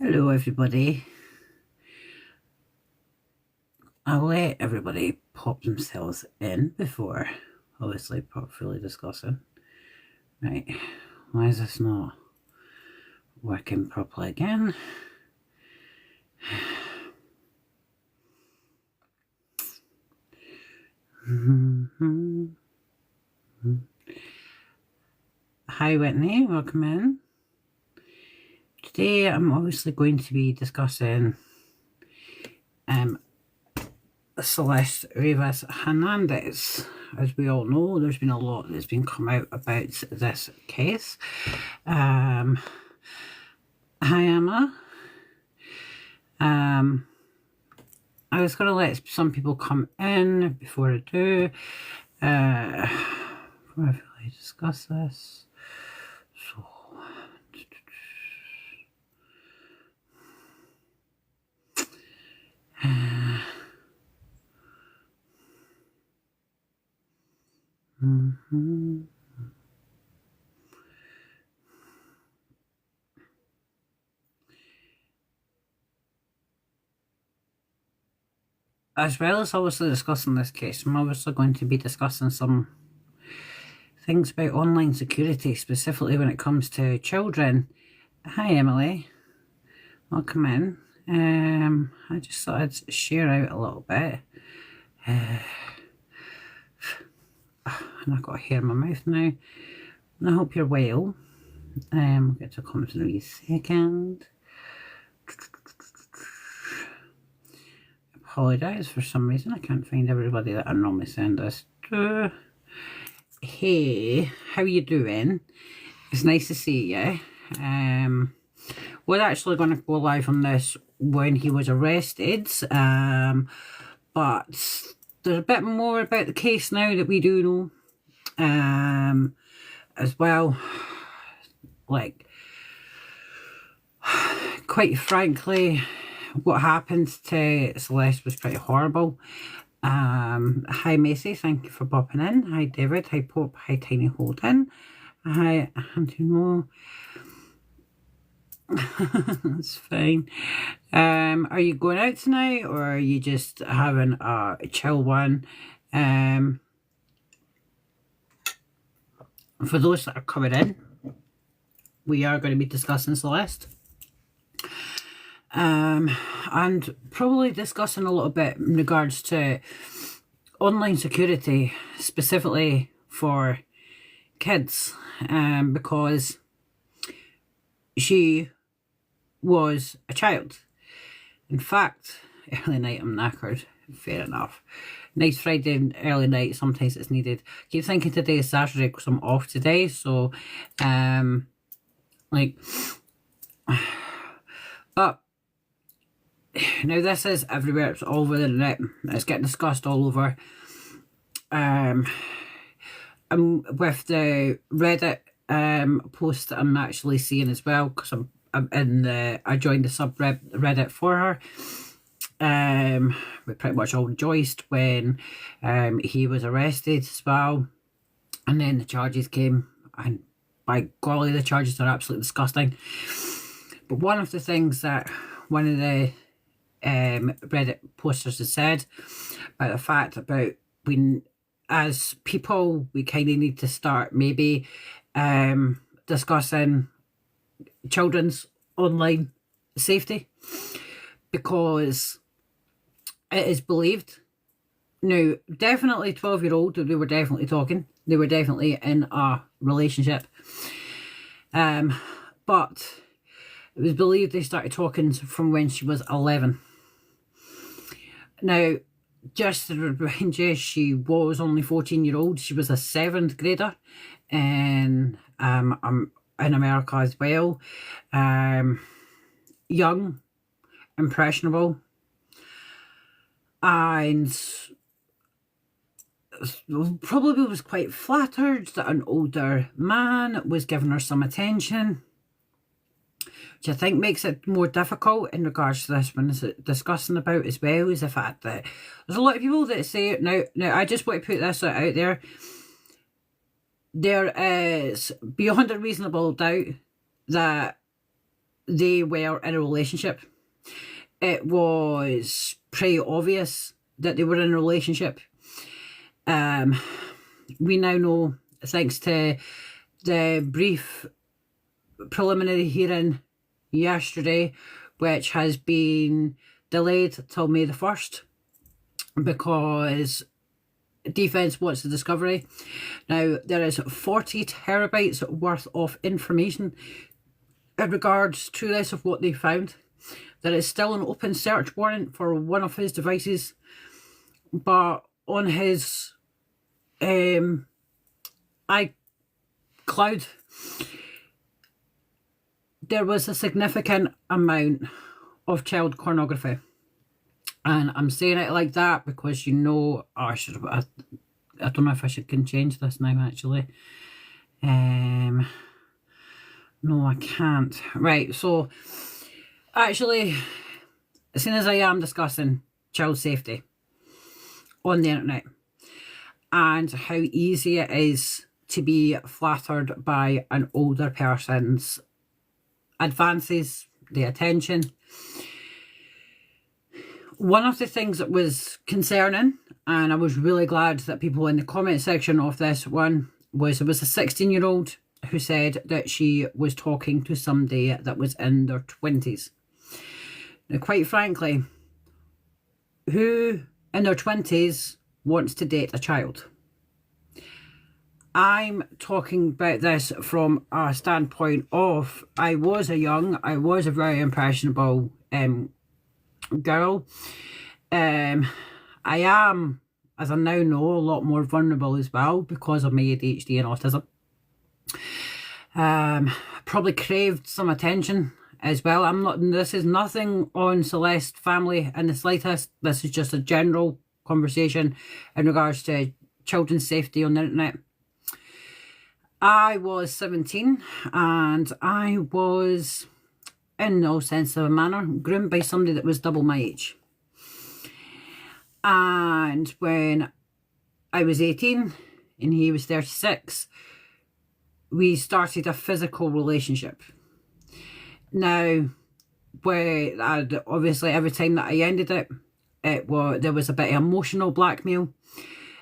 Hello everybody. I'll let everybody pop themselves in before obviously fully discussing. Right, why is this not working properly again? Hi Whitney, welcome in. Today I'm obviously going to be discussing Celeste Rivas Hernandez. As we all know, there's been a lot that's been come out about this case. Hi Emma. I was going to let some people come in before I do. Before I really discuss this. So as well as obviously discussing this case, I'm obviously going to be discussing some things about online security, specifically when it comes to children. Hi Emily, welcome in. I just thought I'd share out a little bit. And I've got hair in my mouth now. And I hope you're well. We'll get to comments in a wee second. Apologise for some reason I can't find everybody that I normally send this to. Hey, how you doing? It's nice to see you. We're actually going to go live on this when he was arrested, but there's a bit more about the case now that we do know, as well. Like, quite frankly, what happened to Celeste was pretty horrible. Hi Macy, thank you for popping in. Hi David, hi Pope, hi Tiny Holden, hi Antimo. That's fine. Are you going out tonight or are you just having a chill one? For those that are coming in, we are going to be discussing Celeste. And probably discussing a little bit in regards to online security, specifically for kids, because she was a child. In fact, early night, I'm knackered. Fair enough. Nice Friday and early night, sometimes it's needed. Keep thinking today is Saturday because I'm off today, so like, but now this is everywhere. It's all over the internet. It's getting discussed all over. And with the Reddit post that I'm actually seeing as well, because I joined the subreddit for her. We pretty much all rejoiced when he was arrested as well, and then the charges came, and by golly, the charges are absolutely disgusting. But one of the things that one of the Reddit posters has said about the fact about we, as people, we kind of need to start maybe discussing children's online safety, because it is believed now, definitely 12-year-old, they were definitely talking, they were definitely in a relationship, but it was believed they started talking from when she was 11. Now, just to remind you, she was only 14-year-old. She was a 7th grader in America as well. Young, impressionable, and probably was quite flattered that an older man was giving her some attention, which I think makes it more difficult in regards to this when it's discussing about as well, is the fact that there's a lot of people that say, now I just want to put this out there, there is beyond a reasonable doubt that they were in a relationship. It was pretty obvious that they were in a relationship. We now know, thanks to the brief preliminary hearing yesterday, which has been delayed till May the 1st because defence wants the discovery. Now, there is 40 terabytes worth of information in regards to this, of what they found. There is still an open search warrant for one of his devices, but on his iCloud, there was a significant amount of child pornography. And I'm saying it like that because, you know, I don't know if I can change this now, actually. No, I can't. Right, so actually, as soon as I am discussing child safety on the internet and how easy it is to be flattered by an older person's advances, the attention. One of the things that was concerning, and I was really glad that people in the comment section of this one, was there was a 16-year-old who said that she was talking to somebody that was in their 20s. Now, quite frankly, who in their 20s wants to date a child? I'm talking about this from a standpoint of I was a very impressionable girl. I am, as I now know, a lot more vulnerable as well because of my ADHD and autism. Probably craved some attention as well. This is nothing on Celeste family in the slightest. This is just a general conversation in regards to children's safety on the internet. I was 17 and I was, in no sense of a manner, groomed by somebody that was double my age. And when I was 18 and he was 36, we started a physical relationship. Now, obviously every time that I ended it, there was a bit of emotional blackmail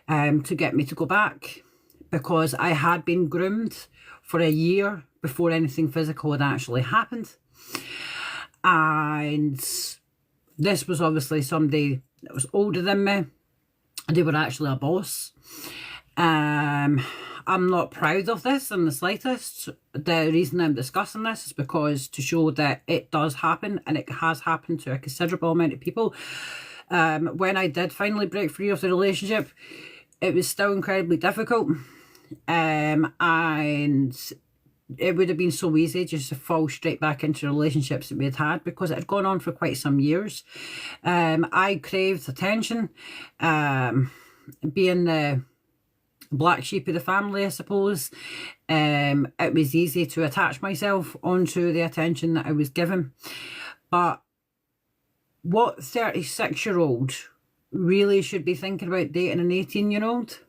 to get me to go back, because I had been groomed for a year before anything physical had actually happened. And this was obviously somebody that was older than me. They were actually a boss. I'm not proud of this in the slightest. The reason I'm discussing this is because to show that it does happen, and it has happened to a considerable amount of people. When I did finally break free of the relationship, it was still incredibly difficult. And it would have been so easy just to fall straight back into the relationships that we had because it had gone on for quite some years. I craved attention, being the black sheep of the family, I suppose. It was easy to attach myself onto the attention that I was given. But what 36-year-old really should be thinking about dating an 18-year-old?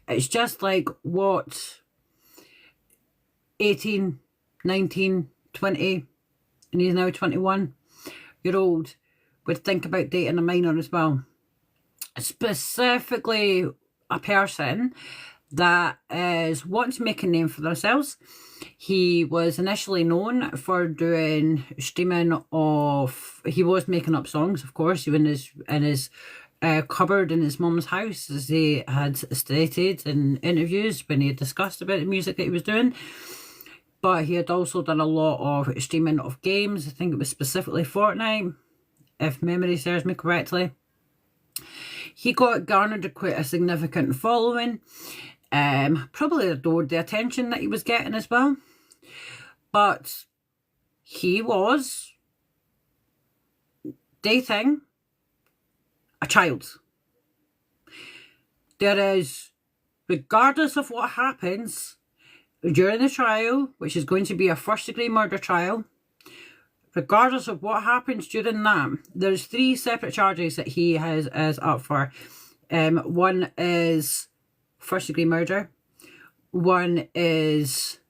It's just like what 18, 19, 20, and he's now 21-year-old would think about dating a minor as well. Specifically a person that is wanting to make a name for themselves. He was initially known for doing streaming of, he was making up songs, of course, in his cupboard in his mum's house, as he had stated in interviews when he had discussed about the music that he was doing. But he had also done a lot of streaming of games. I think it was specifically Fortnite, if memory serves me correctly. He garnered quite a significant following. Probably adored the attention that he was getting as well. But he was dating a child. There is, regardless of what happens during the trial, which is going to be a first-degree murder trial, regardless of what happens during that, there's 3 separate charges that he is up for. One is first-degree murder. One is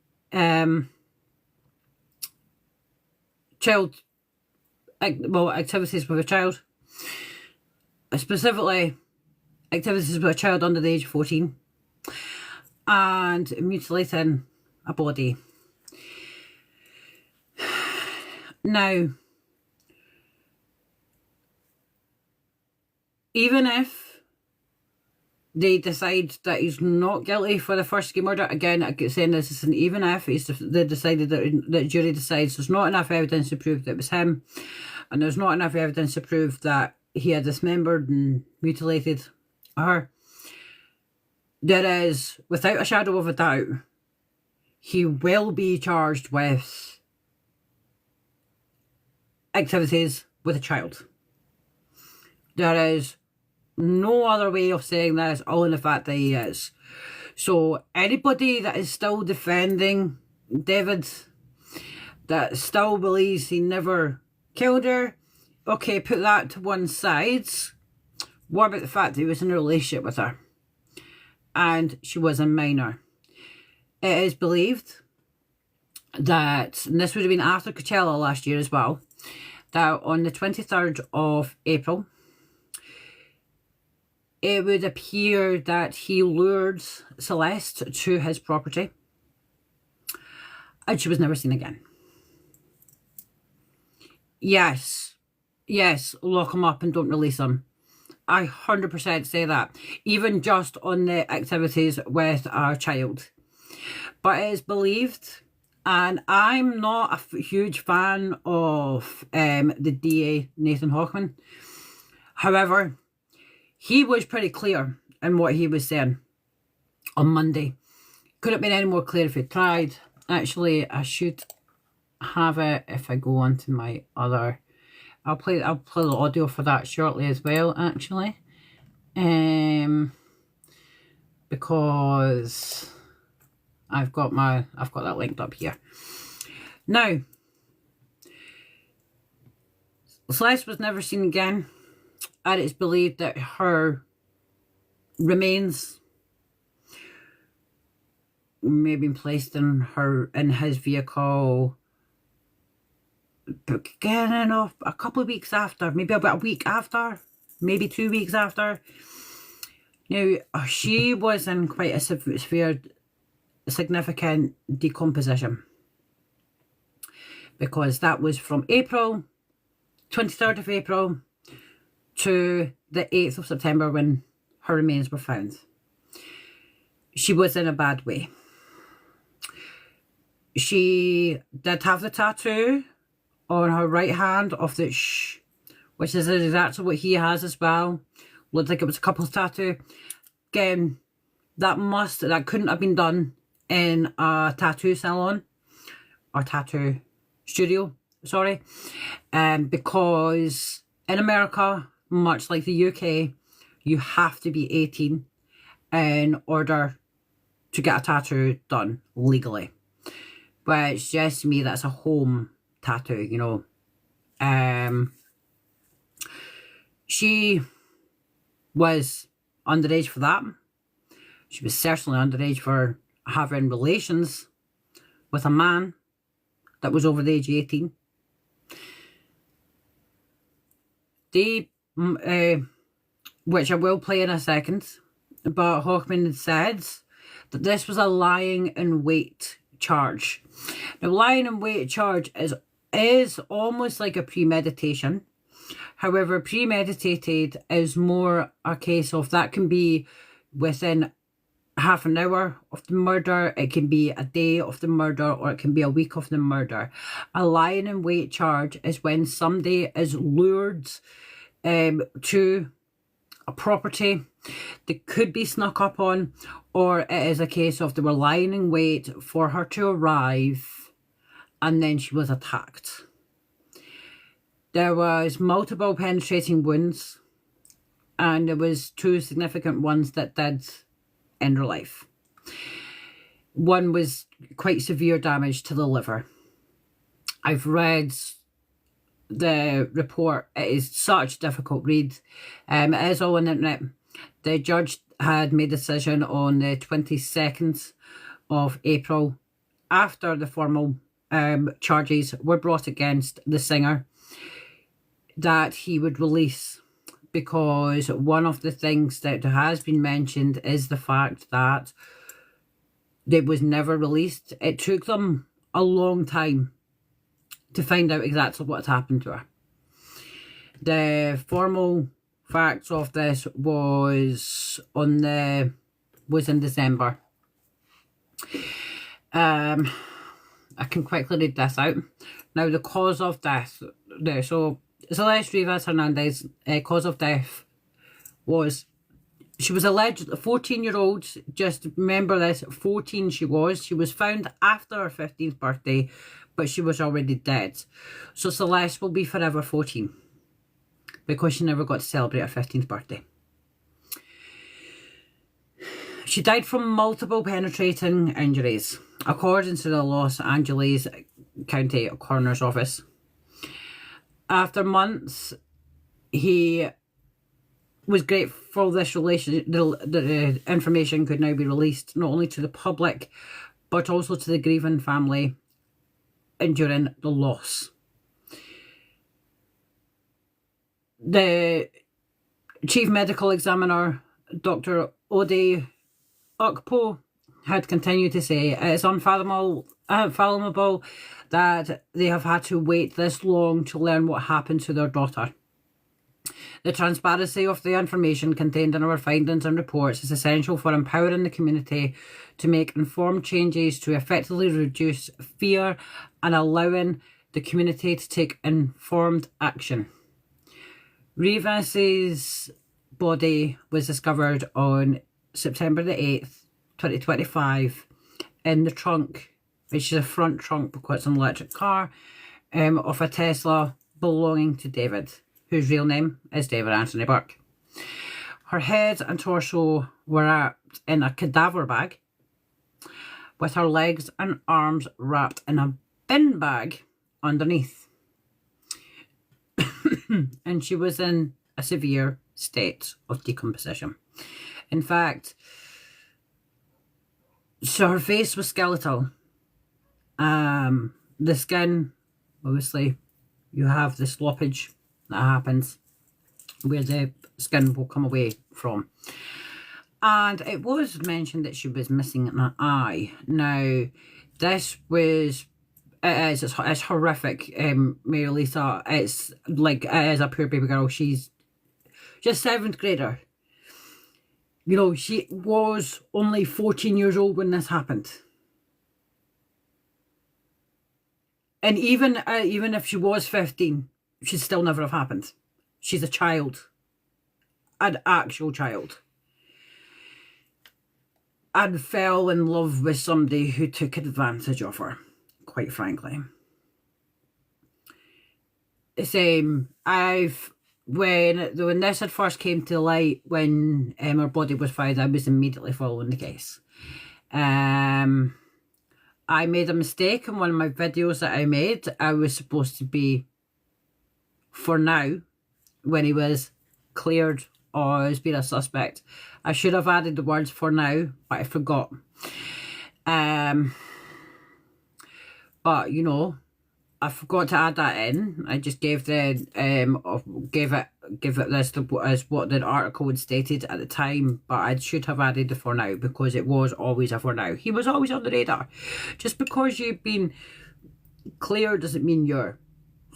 activities with a child, specifically activities with a child under the age of 14, and mutilating a body. Now, even if they decide that he's not guilty for the first degree murder, again, I'm saying this is an even if, they decided that the jury decides there's not enough evidence to prove that it was him, and there's not enough evidence to prove that he had dismembered and mutilated her, there is, without a shadow of a doubt, he will be charged with activities with a child. There is no other way of saying this other than the fact that he is. So anybody that is still defending David, that still believes he never killed her, okay, put that to one side. What about the fact that he was in a relationship with her and she was a minor? It is believed that, and this would have been after Coachella last year as well, that on the 23rd of April, it would appear that he lured Celeste to his property and she was never seen again. Yes, lock him up and don't release him. I 100% say that, even just on the activities with our child. But it is believed, and I'm not a huge fan of the DA, Nathan Hochman. However, he was pretty clear in what he was saying on Monday. Couldn't have been any more clear if he tried. Actually, I should have it if I go on to my other... I'll play the audio for that shortly as well, actually. Because I've got that linked up here. Now, Celeste was never seen again, and it's believed that her remains may have been placed in his vehicle beginning of a couple of weeks after, maybe about a week after, maybe 2 weeks after. Now, she was in quite a severe, significant decomposition, because that was from April, 23rd of April, to the 8th of September when her remains were found. She was in a bad way. She did have the tattoo on her right hand of the shh, which is exactly what he has as well. Looked like it was a couple's tattoo. Again, that couldn't have been done in a tattoo salon or tattoo studio, sorry. Because in America, much like the UK, you have to be 18 in order to get a tattoo done legally. Which just to me, that's a home tattoo, you know. She was underage for that. She was certainly underage for having relations with a man that was over the age of 18. Which I will play in a second, but Hochman said that this was a lying in wait charge. Now, lying in wait charge is almost like a premeditation. However, premeditated is more a case of that can be within half an hour of the murder, it can be a day of the murder, or it can be a week of the murder. A lying in wait charge is when somebody is lured to a property that could be snuck up on, or it is a case of they were lying in wait for her to arrive and then she was attacked. There was multiple penetrating wounds, and there was 2 significant ones that did end her life. One was quite severe damage to the liver. I've read the report. It is such a difficult read. It is all on the internet. The judge had made a decision on the 22nd of April after the formal charges were brought against the singer that he would release, because one of the things that has been mentioned is the fact that it was never released. It took them a long time to find out exactly what had happened to her. The formal facts of this was in December. I can quickly read this out. Now, the cause of death. So, Celeste Rivas Hernandez, cause of death was, she was alleged, a 14-year-old, just remember this, 14 she was. She was found after her 15th birthday, but she was already dead. So Celeste will be forever 14, because she never got to celebrate her 15th birthday. She died from multiple penetrating injuries, according to the Los Angeles County Coroner's Office. After months, he was grateful this the information could now be released, not only to the public, but also to the grieving family enduring the loss. The chief medical examiner, Dr. Ode Okpo, had continued to say, it's unfathomable that they have had to wait this long to learn what happened to their daughter. The transparency of the information contained in our findings and reports is essential for empowering the community to make informed changes to effectively reduce fear and allowing the community to take informed action. Rivas's body was discovered on September the 8th, 2025, in the trunk, which is a front trunk because it's an electric car, of a Tesla belonging to David, whose real name is David Anthony Burke. Her head and torso were wrapped in a cadaver bag, with her legs and arms wrapped in a bin bag underneath. And she was in a severe state of decomposition. In fact, so her face was skeletal. The skin, obviously, you have the sloppage that happens where the skin will come away from. And it was mentioned that she was missing an eye. Now, this was, it's horrific, Mary Lisa. It's like, it is a poor baby girl. She's just 7th grader. You know, she was only 14 years old when this happened. And even if she was 15, she'd still never have happened. She's a child. An actual child. And fell in love with somebody who took advantage of her, quite frankly. When this had first came to light, when her body was found, I was immediately following the case. I made a mistake in one of my videos that I made. I was supposed to be, for now, when he was cleared or as being a suspect. I should have added the words "for now," but I forgot. But you know, I forgot to add that in. I just gave the gave it this as what the article had stated at the time, but I should have added the "for now" because it was always a "for now." He was always on the radar. Just because you've been cleared doesn't mean you're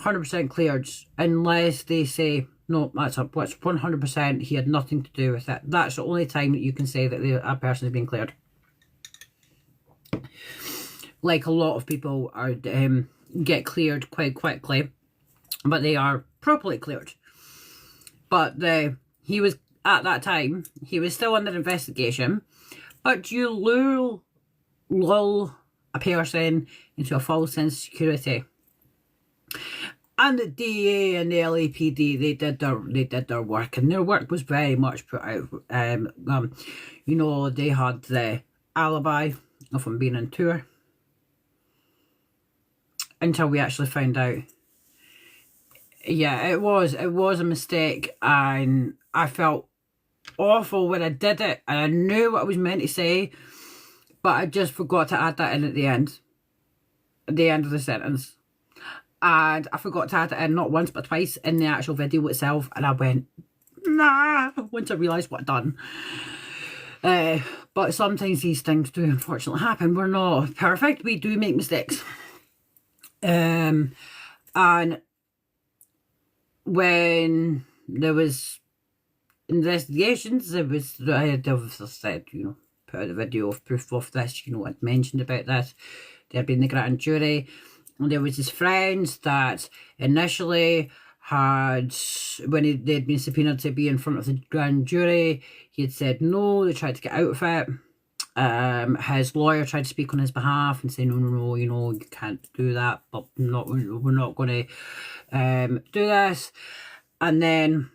100% cleared, unless they say no, that's 100%. He had nothing to do with it. That's the only time that you can say that a person has been cleared. Like a lot of people are get cleared quite quickly, but they are properly cleared. But he was, at that time, he was still under investigation. But you lull a person into a false sense of security. And the DA and the LAPD, they did their work, and their work was very much put out. You know, they had the alibi of him being on tour, until we actually found out. Yeah, it was a mistake, and I felt awful when I did it, and I knew what I was meant to say, but I just forgot to add that in at the end. the end of the sentence. And I forgot to add it in not once but twice in the actual video itself. And I went, nah, once I realised what I'd done. But sometimes these things do unfortunately happen. We're not perfect. We do make mistakes. And when there was investigations, I had obviously said, you know, put out a video of proof of this, you know, I'd mentioned about this. There had been the grand jury. And there was his friends that initially had, when they'd been subpoenaed to be in front of the grand jury, he had said no, they tried to get out of it. His lawyer tried to speak on his behalf and say, no, you know, you can't do that, but we're not going to do this. And then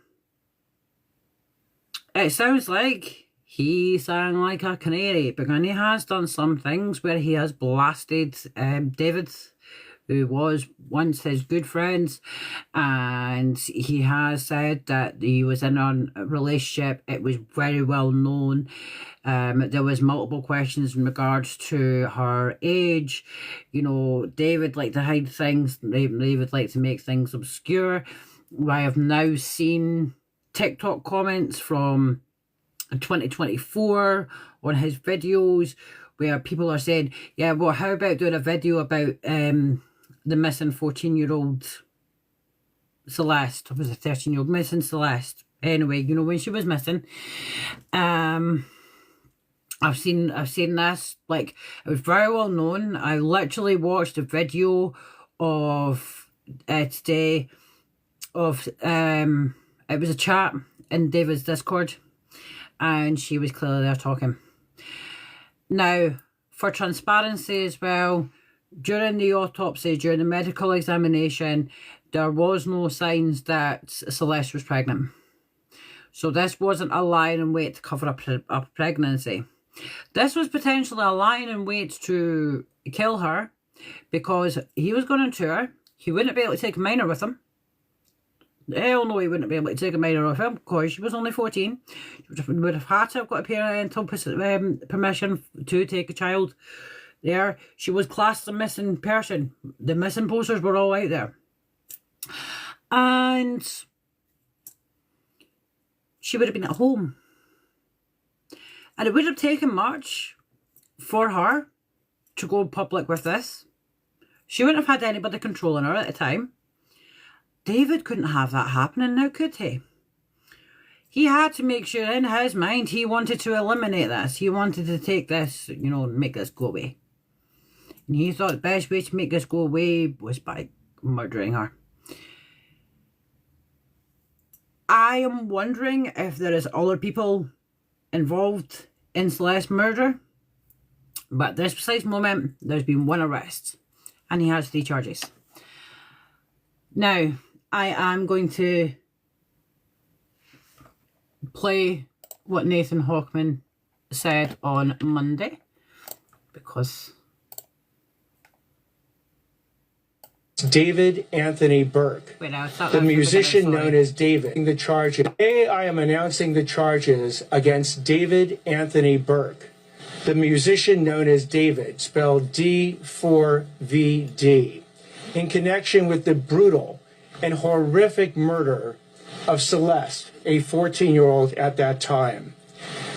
it sounds like he sang like a canary, because he has done some things where he has blasted David, who was once his good friends, and he has said that he was in a relationship. It was very well known. There was multiple questions in regards to her age. You know, David liked to hide things. David liked to make things obscure. I have now seen TikTok comments from 2024 on his videos where people are saying, yeah, well, how about doing a video about the missing 14-year-old Celeste? It was a 13-year-old missing Celeste. Anyway, you know, when she was missing. I've seen this, like, it was very well known. I literally watched a video of today of it was a chat in David's Discord, and she was clearly there talking. Now, for transparency as well, during the autopsy, during the medical examination, there was no signs that Celeste was pregnant. So this wasn't a lying in wait to cover up a pregnancy. This was potentially a lying in wait to kill her, because he was going on tour. He wouldn't be able to take a minor with him. Hell no, he wouldn't be able to take a minor with him, because she was only 14. She would have had to have got a parental permission to take a child there. She was classed a missing person. The missing posters were all out there. And she would have been at home. And it would have taken much for her to go public with this. She wouldn't have had anybody controlling her at the time. David couldn't have that happening now, could he? He had to make sure in his mind he wanted to eliminate this. He wanted to take this, you know, make this go away. And he thought the best way to make this go away was by murdering her. I am wondering if there is other people involved in Celeste's murder. But at this precise moment, there's been one arrest. And he has 3 charges. Now, I am going to play what Nathan Hawkman said on Monday, because David Anthony Burke, the musician known as David. The charges. Today I am announcing the charges against David Anthony Burke, the musician known as David, spelled D4VD, in connection with the brutal and horrific murder of Celeste, a 14-year-old at that time.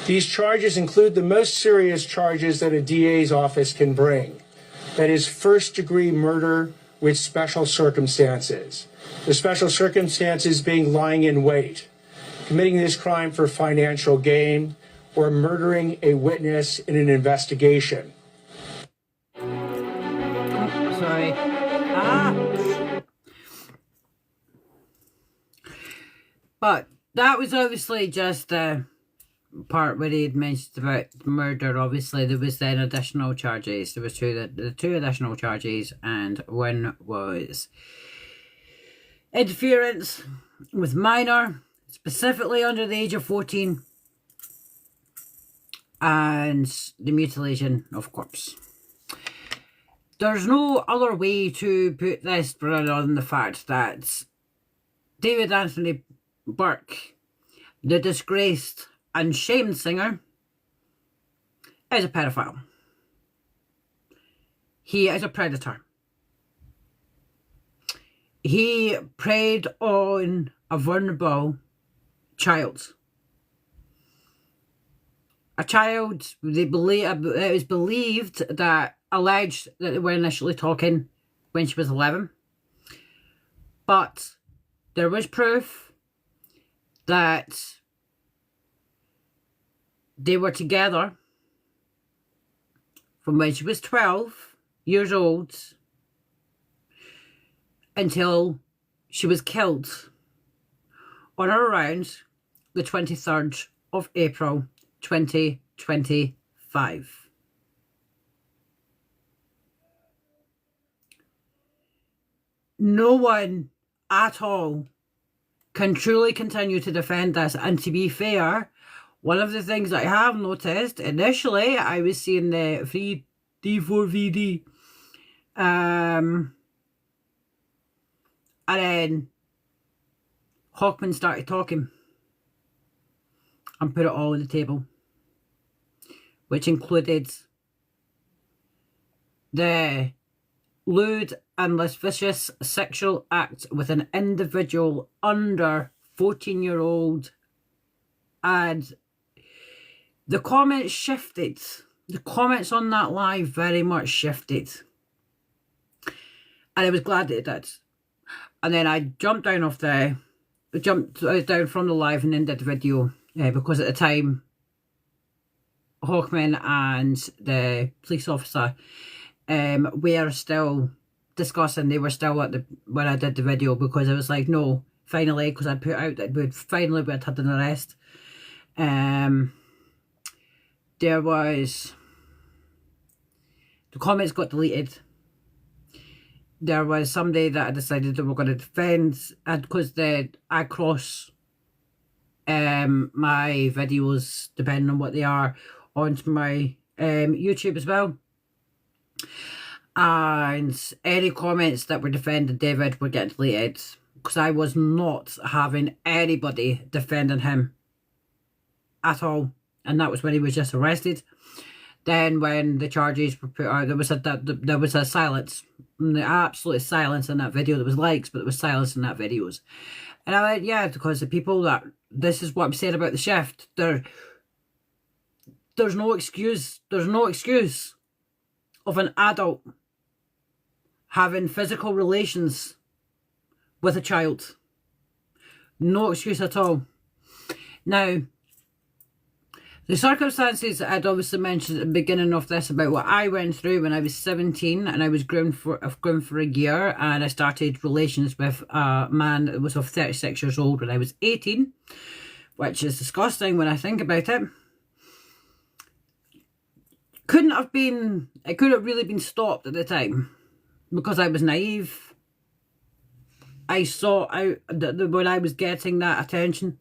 These charges include the most serious charges that a DA's office can bring. That is first-degree murder with special circumstances. The special circumstances being lying in wait, committing this crime for financial gain, or murdering a witness in an investigation. Sorry. But that was obviously just the part where he had mentioned about murder. Obviously, there was then additional charges. There was the two additional charges, and one was interference with minor, specifically under the age of 14, and the mutilation of corpse. There's no other way to put this other than the fact that David Anthony Burke, the disgraced and shamed singer, is a pedophile. He is a predator. he preyed on a vulnerable child. A child, it was believed that, alleged that they were initially talking when she was 11. But there was proof that they were together from when she was 12 years old until she was killed on or around the 23rd of April 2025. No one at all can truly continue to defend this. And to be fair, one of the things that I have noticed, initially I was seeing the free D4VD, and then Hawkman started talking and put it all on the table, which included the lewd and lascivious sexual act with an individual under 14-year-old, and the comments shifted. The comments on that live very much shifted, and I was glad that it did. And then I jumped down from the live and then did the video, because at the time Hawkman and the police officer were still discussing. They were still when I did the video, because I was like, no, finally, because I put out that we'd had an arrest. There was, the comments got deleted. There was somebody that I decided they were going to defend, and because I cross my videos, depending on what they are, onto my YouTube as well. And any comments that were defending David were getting deleted, because I was not having anybody defending him at all. And that was when he was just arrested. Then when the charges were put out, there was a silence, absolute silence in that video. There was likes, but there was silence in that videos. And I went, yeah, because the people that, this is what I'm saying about the shift, there's no excuse. There's no excuse of an adult having physical relations with a child. No excuse at all. Now, the circumstances that I'd obviously mentioned at the beginning of this about what I went through when I was 17 and I was groomed for a year, and I started relations with a man that was of 36 years old when I was 18, which is disgusting when I think about it. It couldn't have really been stopped at the time, because I was naive. I saw out that when I was getting that attention,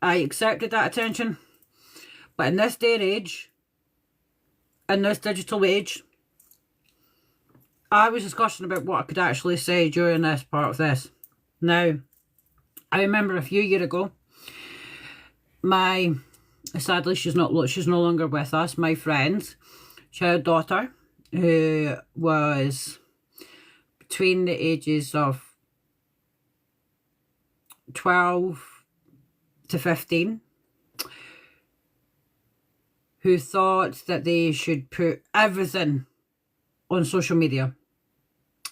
I accepted that attention. But in this day and age, in this digital age, I was discussing about what I could actually say during this part of this. Now, I remember a few years ago, sadly she's no longer with us, my friend, she had a daughter who was between the ages of 12 to 15, who thought that they should put everything on social media.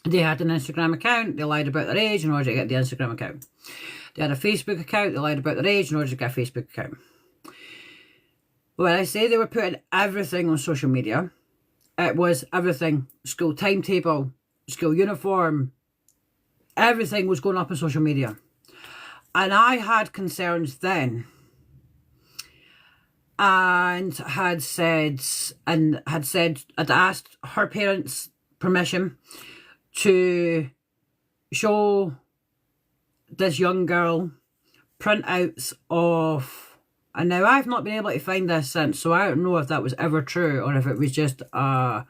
They had an Instagram account, they lied about their age in order to get the Instagram account. They had a Facebook account, they lied about their age in order to get a Facebook account. When I say they were putting everything on social media, it was everything. School timetable, school uniform, everything was going up on social media. And I had concerns then, and had asked her parents permission to show this young girl printouts of, and now I've not been able to find this since, so I don't know if that was ever true or if it was just a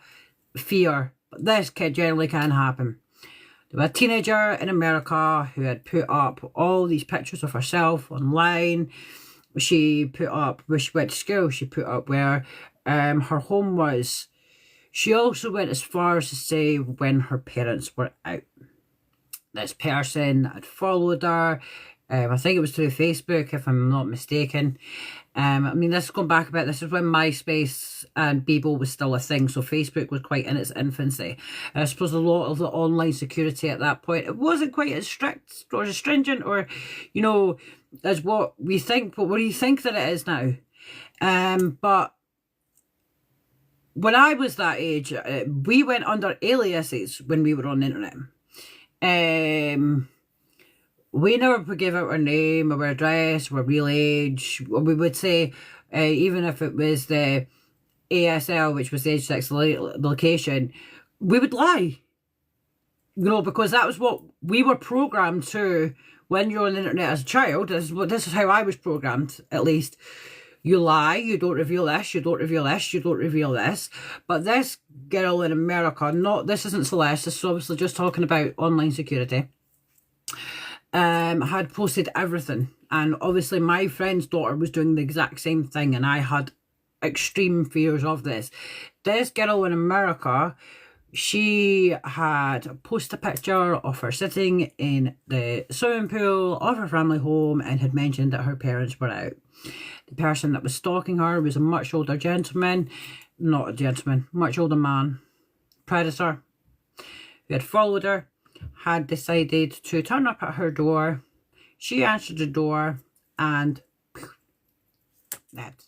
fear, but this generally can happen. There was a teenager in America who had put up all these pictures of herself online. She put up where she went to school. She put up where her home was. She also went as far as to say when her parents were out. this person that had followed her. I think it was through Facebook, if I'm not mistaken. I mean, this is going back a bit. This is when MySpace and Bebo was still a thing, so Facebook was quite in its infancy. I suppose a lot of the online security at that point, it wasn't quite as strict or as stringent, or, you know, as what we think, but what do you think that it is now? But when I was that age, we went under aliases when we were on the internet. We never gave out our name, our address, our real age. We would say, even if it was the ASL, which was the age, sex, location, we would lie. You know, because that was what we were programmed to when you're on the internet as a child. This is how I was programmed, at least. You lie, you don't reveal this, you don't reveal this, you don't reveal this. But this girl in America, this isn't Celeste, this is obviously just talking about online security, had posted everything. And obviously my friend's daughter was doing the exact same thing, and I had extreme fears of this. This girl in America, she had posted a picture of her sitting in the swimming pool of her family home and had mentioned that her parents were out. The person that was stalking her was a much older gentleman, not a gentleman, much older man, predator, who had followed her, had decided to turn up at her door. She answered the door, and that.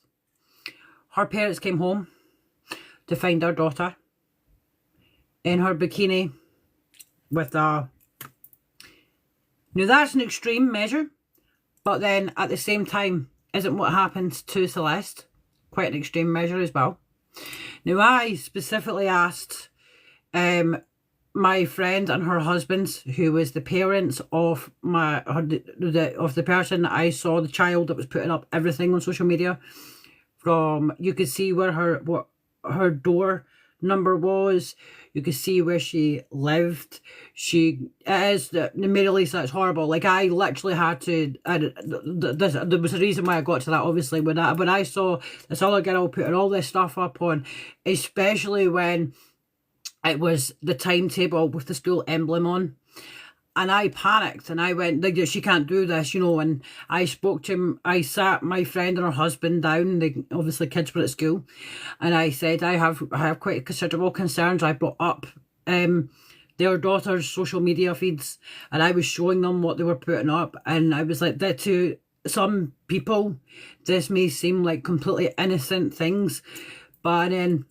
Her parents came home to find their daughter in her bikini with a... Now that's an extreme measure, but then at the same time, isn't what happened to Celeste quite an extreme measure as well? Now I specifically asked my friend and her husband, who was the parents of the person that I saw, the child that was putting up everything on social media. From, you could see where what her door number was, you could see where she lived. The Middle East, that's horrible. Like, I literally had to, there was a reason why I got to that, obviously, when I saw this other girl putting all this stuff up on, especially when it was the timetable with the school emblem on. And I panicked and I went, she can't do this, you know. And I spoke to him. I sat my friend and her husband down. Obviously kids were at school. And I said, I have quite considerable concerns. I brought up their daughter's social media feeds, and I was showing them what they were putting up. And I was like, that to some people, this may seem like completely innocent things. But then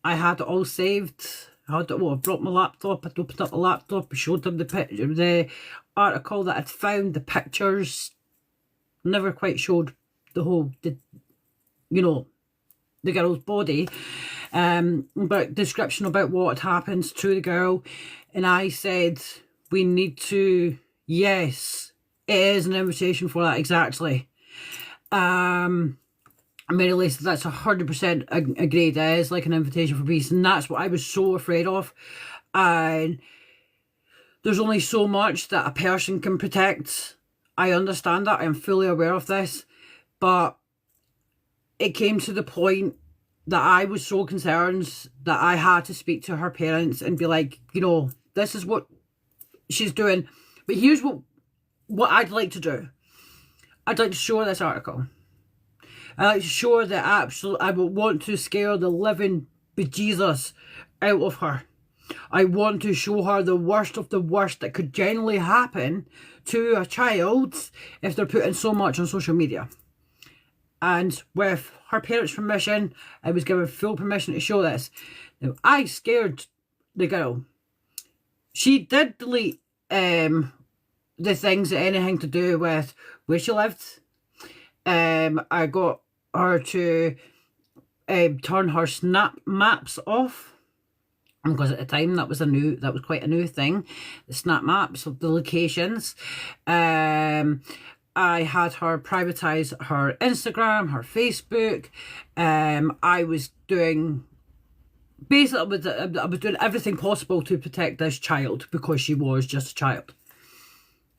I had it all saved. I brought my laptop, I opened up the laptop, I showed them the article that I'd found, the pictures. Never quite showed the whole, you know, the girl's body, but description about what had happened to the girl. And I said, we need to, yes, it is an invitation for that, exactly. I mean, at least that's 100% agreed. It is like an invitation for peace, and that's what I was so afraid of. And there's only so much that a person can protect. I understand that. I am fully aware of this. But it came to the point that I was so concerned that I had to speak to her parents and be like, you know, this is what she's doing. But here's what I'd like to do. I'd like to show her this article. I like to show her that I would want to scare the living bejesus out of her. I want to show her the worst of the worst that could generally happen to a child if they're putting so much on social media. And with her parents' permission, I was given full permission to show this. Now, I scared the girl. She did delete the things that anything to do with where she lived. I got her to turn her snap maps off, because at the time that was quite a new thing, the snap maps of the locations. I had her privatize her Instagram, her Facebook. I was doing basically, I was doing everything possible to protect this child, because she was just a child.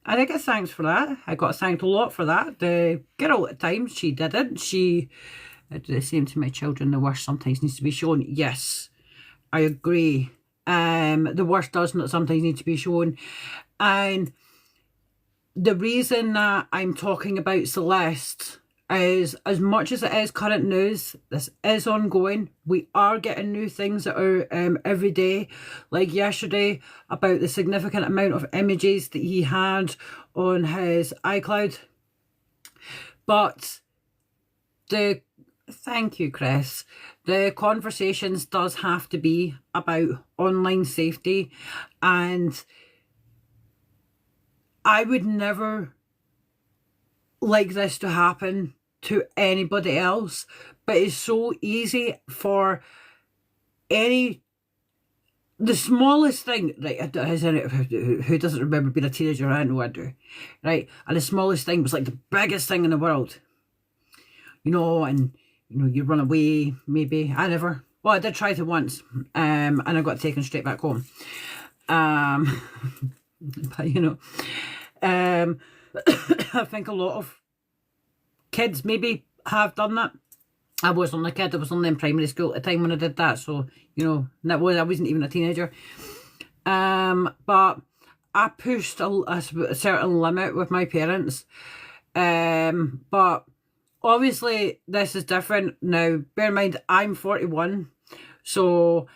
And I get thanks for that. I got thanked a lot for that. The girl at the time, she didn't. She did the same to my children. The worst sometimes needs to be shown. Yes, I agree. The worst does not sometimes need to be shown. And the reason that I'm talking about Celeste is, as much as it is current news, this is ongoing. We are getting new things that are every day, like yesterday, about the significant amount of images that he had on his iCloud. But thank you, Chris. The conversations does have to be about online safety, and I would never like this to happen to anybody else, but it's so easy for the smallest thing, right? Who doesn't remember being a teenager? I know I do, right? And the smallest thing was like the biggest thing in the world, you know, and you know, you run away, maybe. Well, I did try to once, and I got taken straight back home. But you know, I think a lot of kids maybe have done that. I was only a kid. I was only in primary school at the time when I did that, so you know, I wasn't even a teenager. But I pushed a certain limit with my parents. But obviously this is different now. Bear in mind, I'm 41, so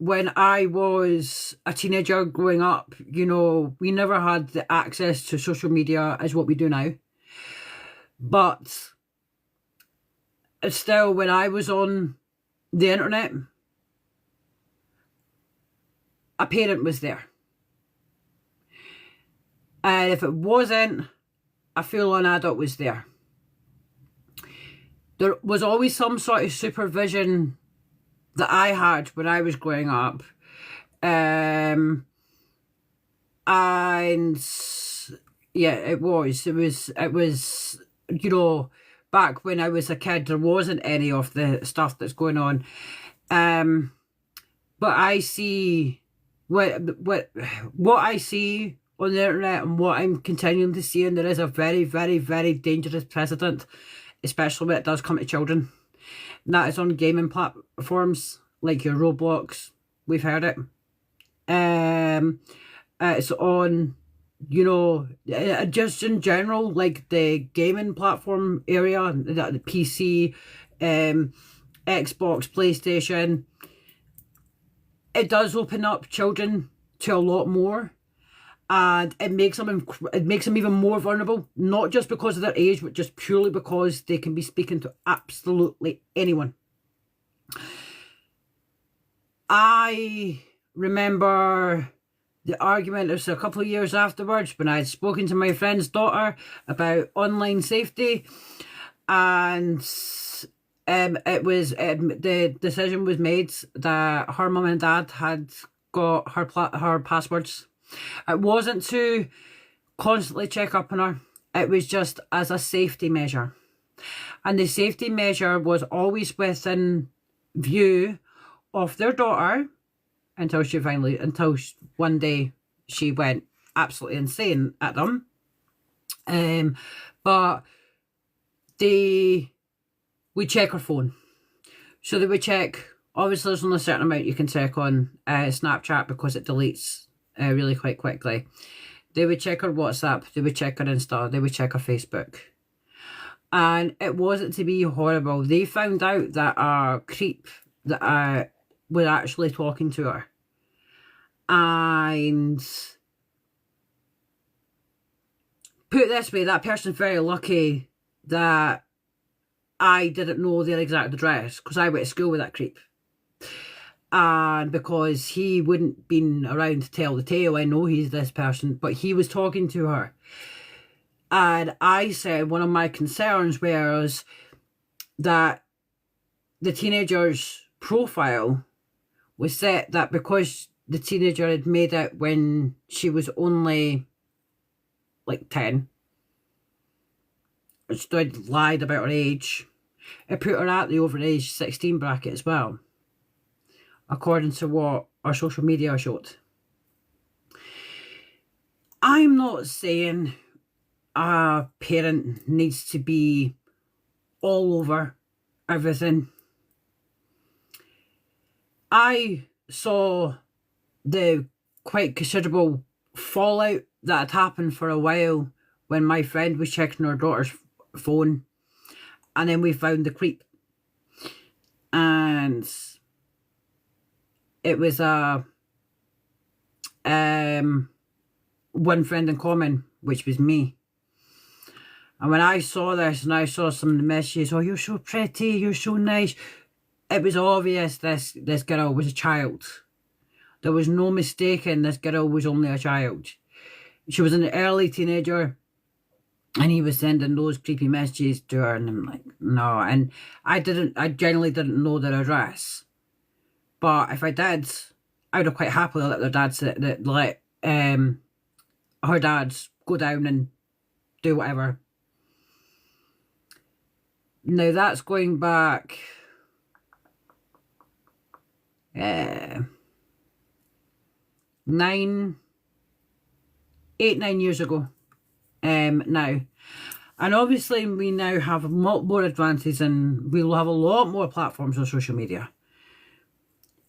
when I was a teenager growing up, you know, we never had the access to social media as what we do now. But still, when I was on the internet, a parent was there. And if it wasn't, a full-on adult was there. There was always some sort of supervision that I had when I was growing up. And yeah, it was, you know, back when I was a kid, there wasn't any of the stuff that's going on. But I see what I see on the internet and what I'm continuing to see, and there is a very, very, very dangerous precedent, especially when it does come to children. And that is on gaming platforms like your Roblox. We've heard it. It's on, you know, just in general, like the gaming platform area, the PC, Xbox, PlayStation. It does open up children to a lot more, and it makes them even more vulnerable, not just because of their age, but just purely because they can be speaking to absolutely anyone. I remember the argument, it was a couple of years afterwards, when I had spoken to my friend's daughter about online safety, and it was the decision was made that her mum and dad had got her passwords. It wasn't to constantly check up on her. It was just as a safety measure. And the safety measure was always within view of their daughter until one day she went absolutely insane at them. But we check her phone. So they would check, obviously there's only a certain amount you can check on Snapchat because it deletes really quite quickly. They would check her WhatsApp, they would check her Insta, they would check her Facebook. And it wasn't to be horrible. They found out that a creep that was actually talking to her. And put it this way, that person's very lucky that I didn't know their exact address, because I went to school with that creep. And because he wouldn't been around to tell the tale, I know he's this person, but he was talking to her. And I said one of my concerns was that the teenager's profile was set that because the teenager had made it when she was only like 10, she had lied about her age, it put her at the over age 16 bracket as well, according to what our social media showed. I'm not saying a parent needs to be all over everything. I saw the quite considerable fallout that had happened for a while when my friend was checking her daughter's phone, and then we found the creep. And it was a one friend in common, which was me. And when I saw this and I saw some of the messages, oh, you're so pretty, you're so nice, it was obvious this girl was a child. There was no mistaking this girl was only a child. She was an early teenager, and he was sending those creepy messages to her, and I'm like, no. And I generally didn't know their address. But if I did, I would have quite happily let their dads let her dads go down and do whatever. Now that's going back 9 years ago now. And obviously we now have a lot more advances, and we'll have a lot more platforms on social media.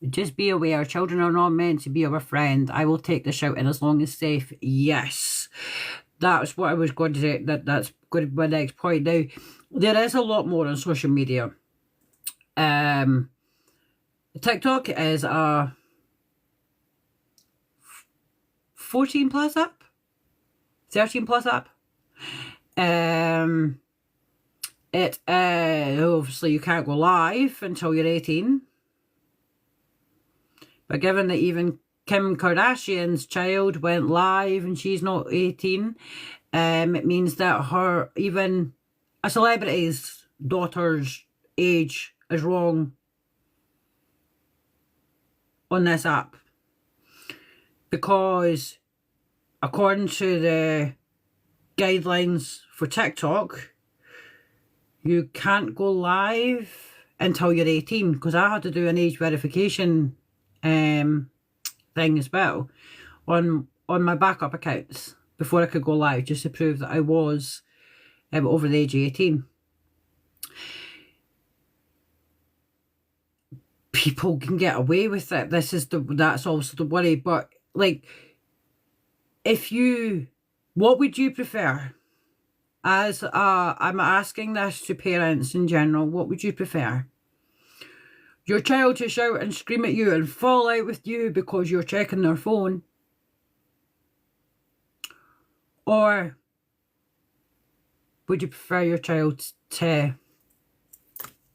Just be aware, children are not meant to be our friend. I will take the shouting as long as safe. Yes, that's what I was going to say. That's going to be my next point. Now, there is a lot more on social media. TikTok is a 14 plus app, 13 plus app. It obviously you can't go live until you're 18. But given that even Kim Kardashian's child went live and she's not 18, it means that even a celebrity's daughter's age is wrong on this app. Because according to the guidelines for TikTok, you can't go live until you're 18, because I had to do an age verification thing as well on my backup accounts before I could go live, just to prove that I was over the age of 18. People can get away with it. That's also the worry. But like, what would you prefer? I'm asking this to parents in general. What would you prefer? Your child to shout and scream at you and fall out with you because you're checking their phone? Or would you prefer your child to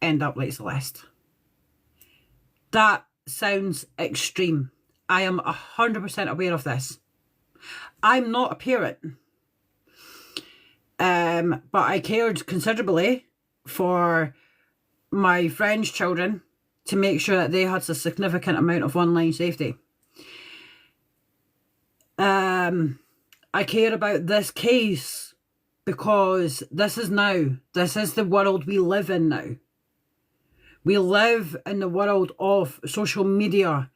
end up like Celeste? That sounds extreme. I am 100% aware of this. I'm not a parent. But I cared considerably for my friends' children to make sure that they had a significant amount of online safety. I care about this case because this is the world we live in now. We live in the world of social media.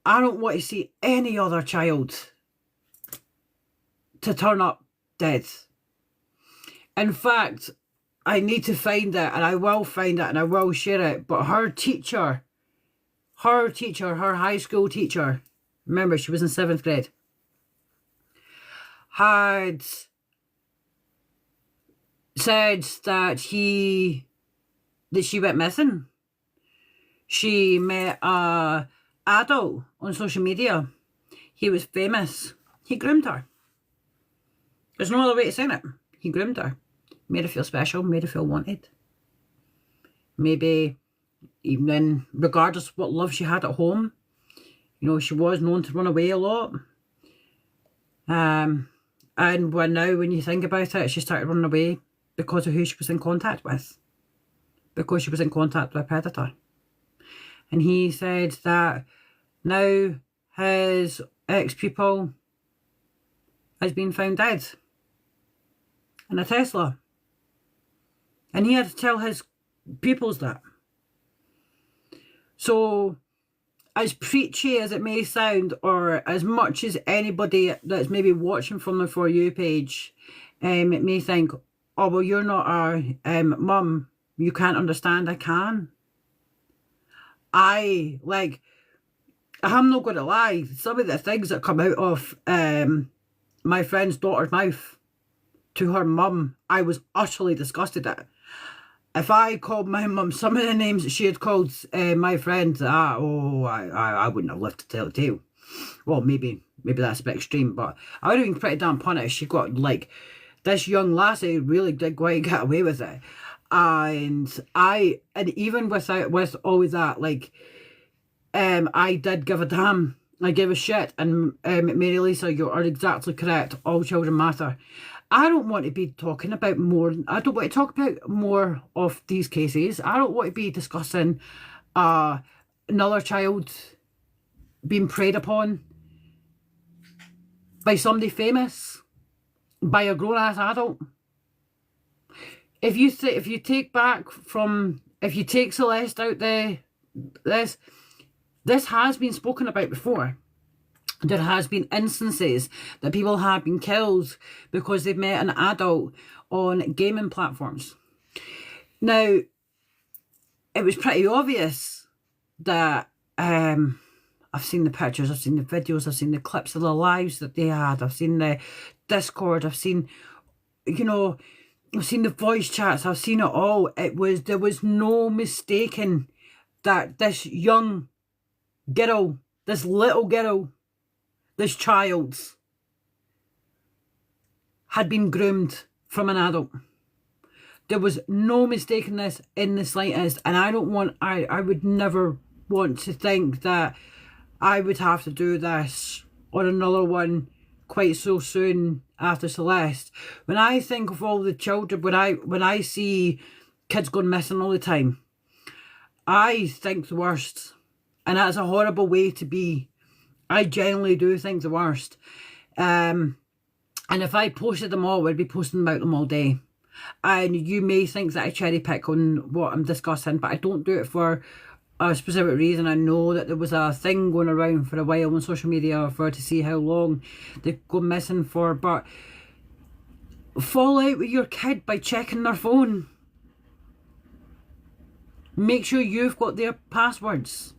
I don't want to see any other child to turn up dead. In fact, I need to find it, and I will find it, and I will share it. But her high school teacher, remember she was in 7th grade, had said that she went missing. She met a adult on social media. He was famous. He groomed her. There's no other way to say it. He groomed her. Made her feel special, made her feel wanted. Maybe even regardless of what love she had at home, she was known to run away a lot. And when you think about it, she started running away because of who she was in contact with. Because she was in contact with a predator. And he said that now his ex-pupil has been found dead in a Tesla. And he had to tell his pupils that. So, as preachy as it may sound, or as much as anybody that's maybe watching from the For You page, it may think, oh, well, you're not our mum. You can't understand. I can. I'm not going to lie, some of the things that come out of my friend's daughter's mouth to her mum, I was utterly disgusted at. If I called my mum some of the names that she had called my friend, I wouldn't have lived to tell the tale. Well, maybe that's a bit extreme, but I would have been pretty damn punished. She got, like, this young lassie really did quite get away with it. And even with all of that, like, I did give a damn. I gave a shit. And Mary Lisa, you are exactly correct. All children matter. I don't want to be talking about more. I don't want to talk about more of these cases. I don't want to be discussing another child being preyed upon by somebody famous, by a grown-ass adult. If you take Celeste out there, this has been spoken about before. There has been instances that people have been killed because they've met an adult on gaming platforms. Now, it was pretty obvious that I've seen the pictures, I've seen the videos, I've seen the clips of the lives that they had, I've seen the Discord, I've seen, I've seen the voice chats, I've seen it all. There was no mistaking that this young girl, this little girl, this child had been groomed from an adult. There was no mistaking this in the slightest, and I would never want to think that I would have to do this on another one quite so soon after Celeste. When I think of all the children, when I see kids going missing all the time, I think the worst. And that's a horrible way to be. I genuinely do think the worst. And if I posted them all, I'd be posting about them all day. And you may think that I cherry pick on what I'm discussing, but I don't do it for a specific reason. I know that there was a thing going around for a while on social media to see how long they go missing for. But fall out with your kid by checking their phone. Make sure you've got their passwords.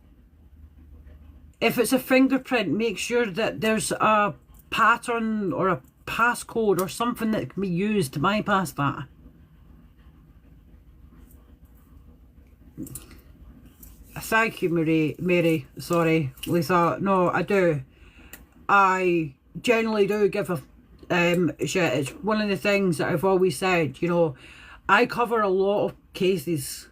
If it's a fingerprint, make sure that there's a pattern or a passcode or something that can be used to bypass that. Thank you, Mary. Sorry, Lisa. No, I do. I generally do give a shit. It's one of the things that I've always said. I cover a lot of cases.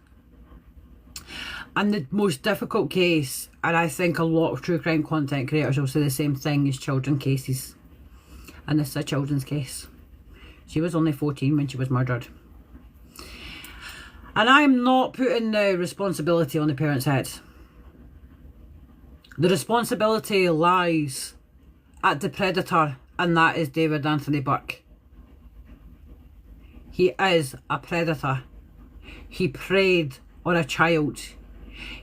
And the most difficult case, and I think a lot of true crime content creators will say the same thing, is children cases. And this is a children's case. She was only 14 when she was murdered. And I'm not putting the responsibility on the parents' heads. The responsibility lies at the predator, and that is David Anthony Burke. He is a predator. He preyed on a child.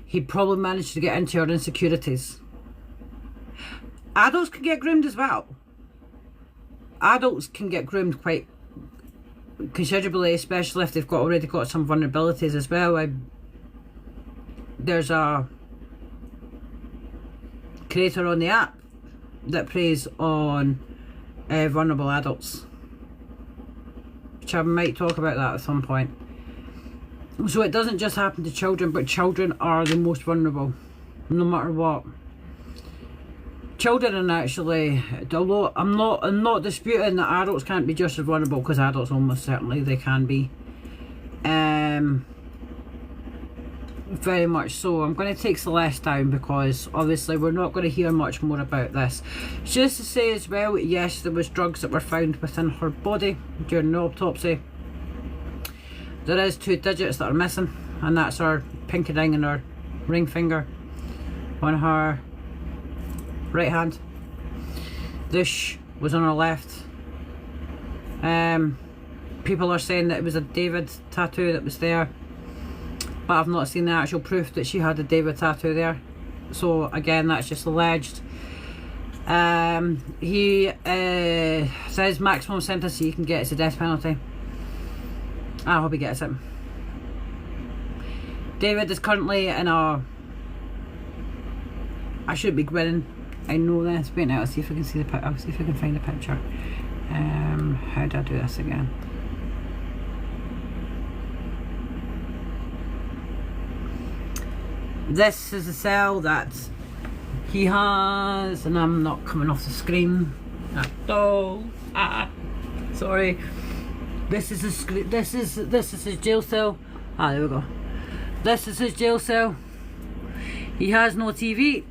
He probably managed to get into your insecurities. Adults can get groomed as well. Adults can get groomed quite considerably, especially if they've already got some vulnerabilities as well. There's a creator on the app that preys on vulnerable adults, which I might talk about that at some point. So it doesn't just happen to children, but children are the most vulnerable, no matter what. Children, and actually, although I'm not disputing that adults can't be just as vulnerable, because adults almost certainly they can be. Very much so. I'm going to take Celeste down because obviously we're not going to hear much more about this. Just to say as well, yes, there was drugs that were found within her body during the autopsy. There is 2 digits that are missing, and that's her pinky ring and her ring finger on her right hand. This was on her left. People are saying that it was a David tattoo that was there, but I've not seen the actual proof that she had a David tattoo there. So again, that's just alleged. He says maximum sentence he can get is a death penalty. I hope he gets it. David is currently in a I should be grinning. I know this. Wait now, I'll see if I can see the picture. I'll see if I can find the picture. How do I do this again? This is a cell that he has, and I'm not coming off the screen at all. Sorry. This is his jail cell. There we go. This is his jail cell. He has no TV.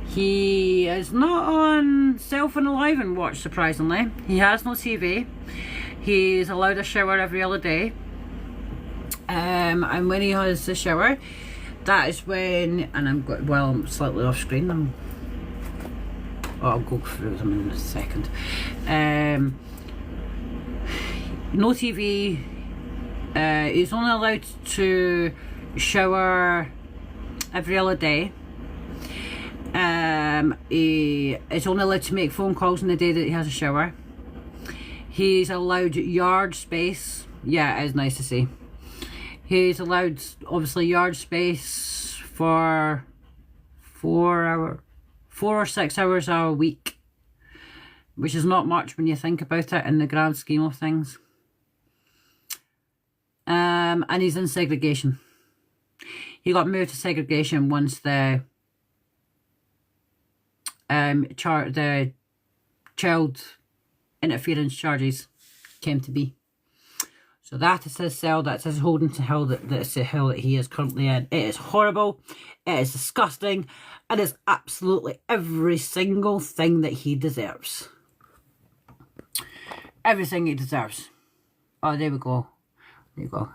He is not on Self and Alive and Watch, surprisingly. He has no TV. He's allowed a shower every other day. And when he has the shower, that is when, and I'm slightly off screen. I'll go through them in a second. No TV. He's only allowed to shower every other day. He is only allowed to make phone calls on the day that he has a shower. He's allowed yard space. Yeah, it is nice to see. He's allowed, obviously, yard space for 4 or 6 hours a week, which is not much when you think about it in the grand scheme of things. And he's in segregation. He got moved to segregation once the child interference charges came to be. So that is his cell. That's his holding cell. That's the hell that he is currently in. It is horrible. It is disgusting. It is absolutely every single thing that he deserves. Everything he deserves. Oh, there we go. There you go.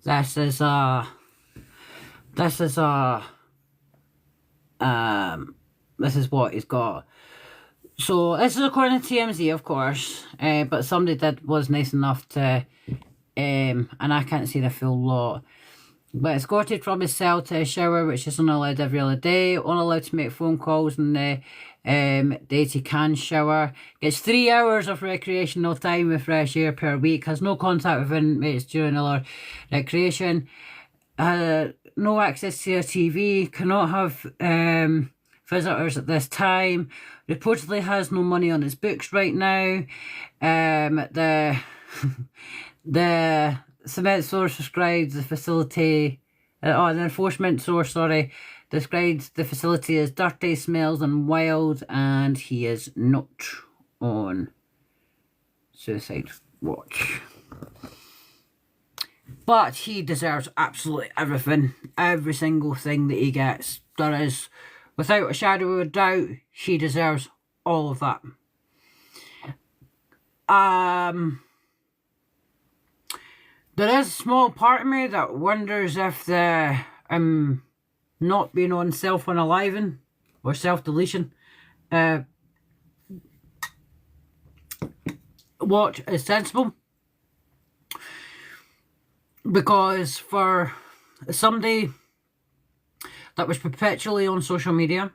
This is what he's got. So this is according to TMZ, of course, but somebody was nice enough to, and I can't see the full lot, but escorted from his cell to a shower, which is only allowed every other day, only allowed to make phone calls on the days he can shower, gets 3 hours of recreational time with fresh air per week, has no contact with inmates during other recreation, no access to a TV, cannot have visitors at this time, reportedly has no money on his books right now. The cement source described the facility, the enforcement source, sorry, described the facility as dirty, smells and wild, and he is not on suicide watch. But he deserves absolutely everything, every single thing that he gets. There is, without a shadow of a doubt, he deserves all of that. There is a small part of me that wonders if the not being on self-unaliving or self-deletion watch is sensible. Because for somebody that was perpetually on social media,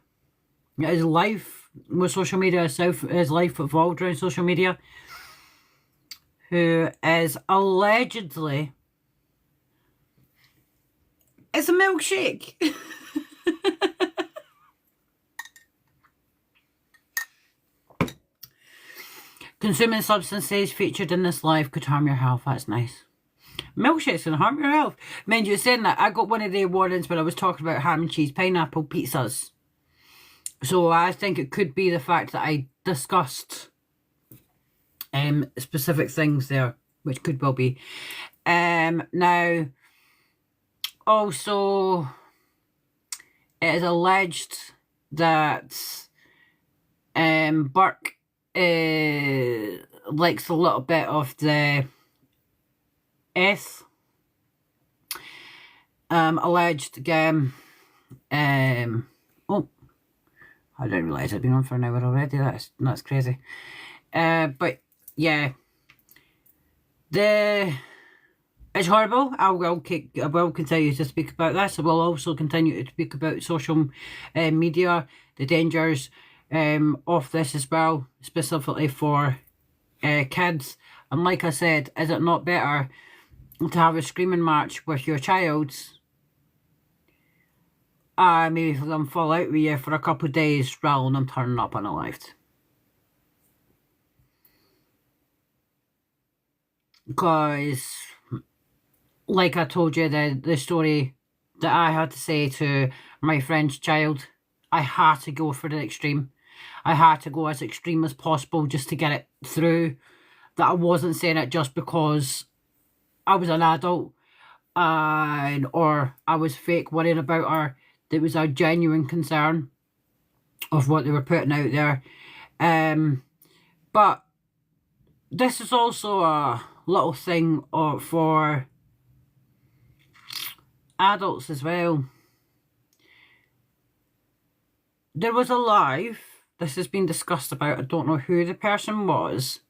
his life with social media, his life evolved around social media, who is allegedly, it's a milkshake. Consuming substances featured in this live could harm your health. That's nice. Milkshakes can harm your health. Mind you, saying that, I got one of the warnings when I was talking about ham and cheese pineapple pizzas. So I think it could be the fact that I discussed specific things there, which could well be. Now, also, it is alleged that Burke likes a little bit of the alleged game. Oh, I didn't realise I'd been on for an hour already. That's crazy. But yeah, it's horrible. I will continue to speak about this. I will also continue to speak about social media, the dangers of this as well, specifically for kids. And like I said, is it not better to have a screaming match with your child maybe for them fall out with you for a couple of days rather than them turning up unalived. Because, like I told you, the story that I had to say to my friend's child, I had to go for the extreme. I had to go as extreme as possible just to get it through. That I wasn't saying it just because I was an adult or I was fake worrying about her. There was a genuine concern of what they were putting out there. But this is also a little thing for adults as well. There was a live, this has been discussed about, I don't know who the person was,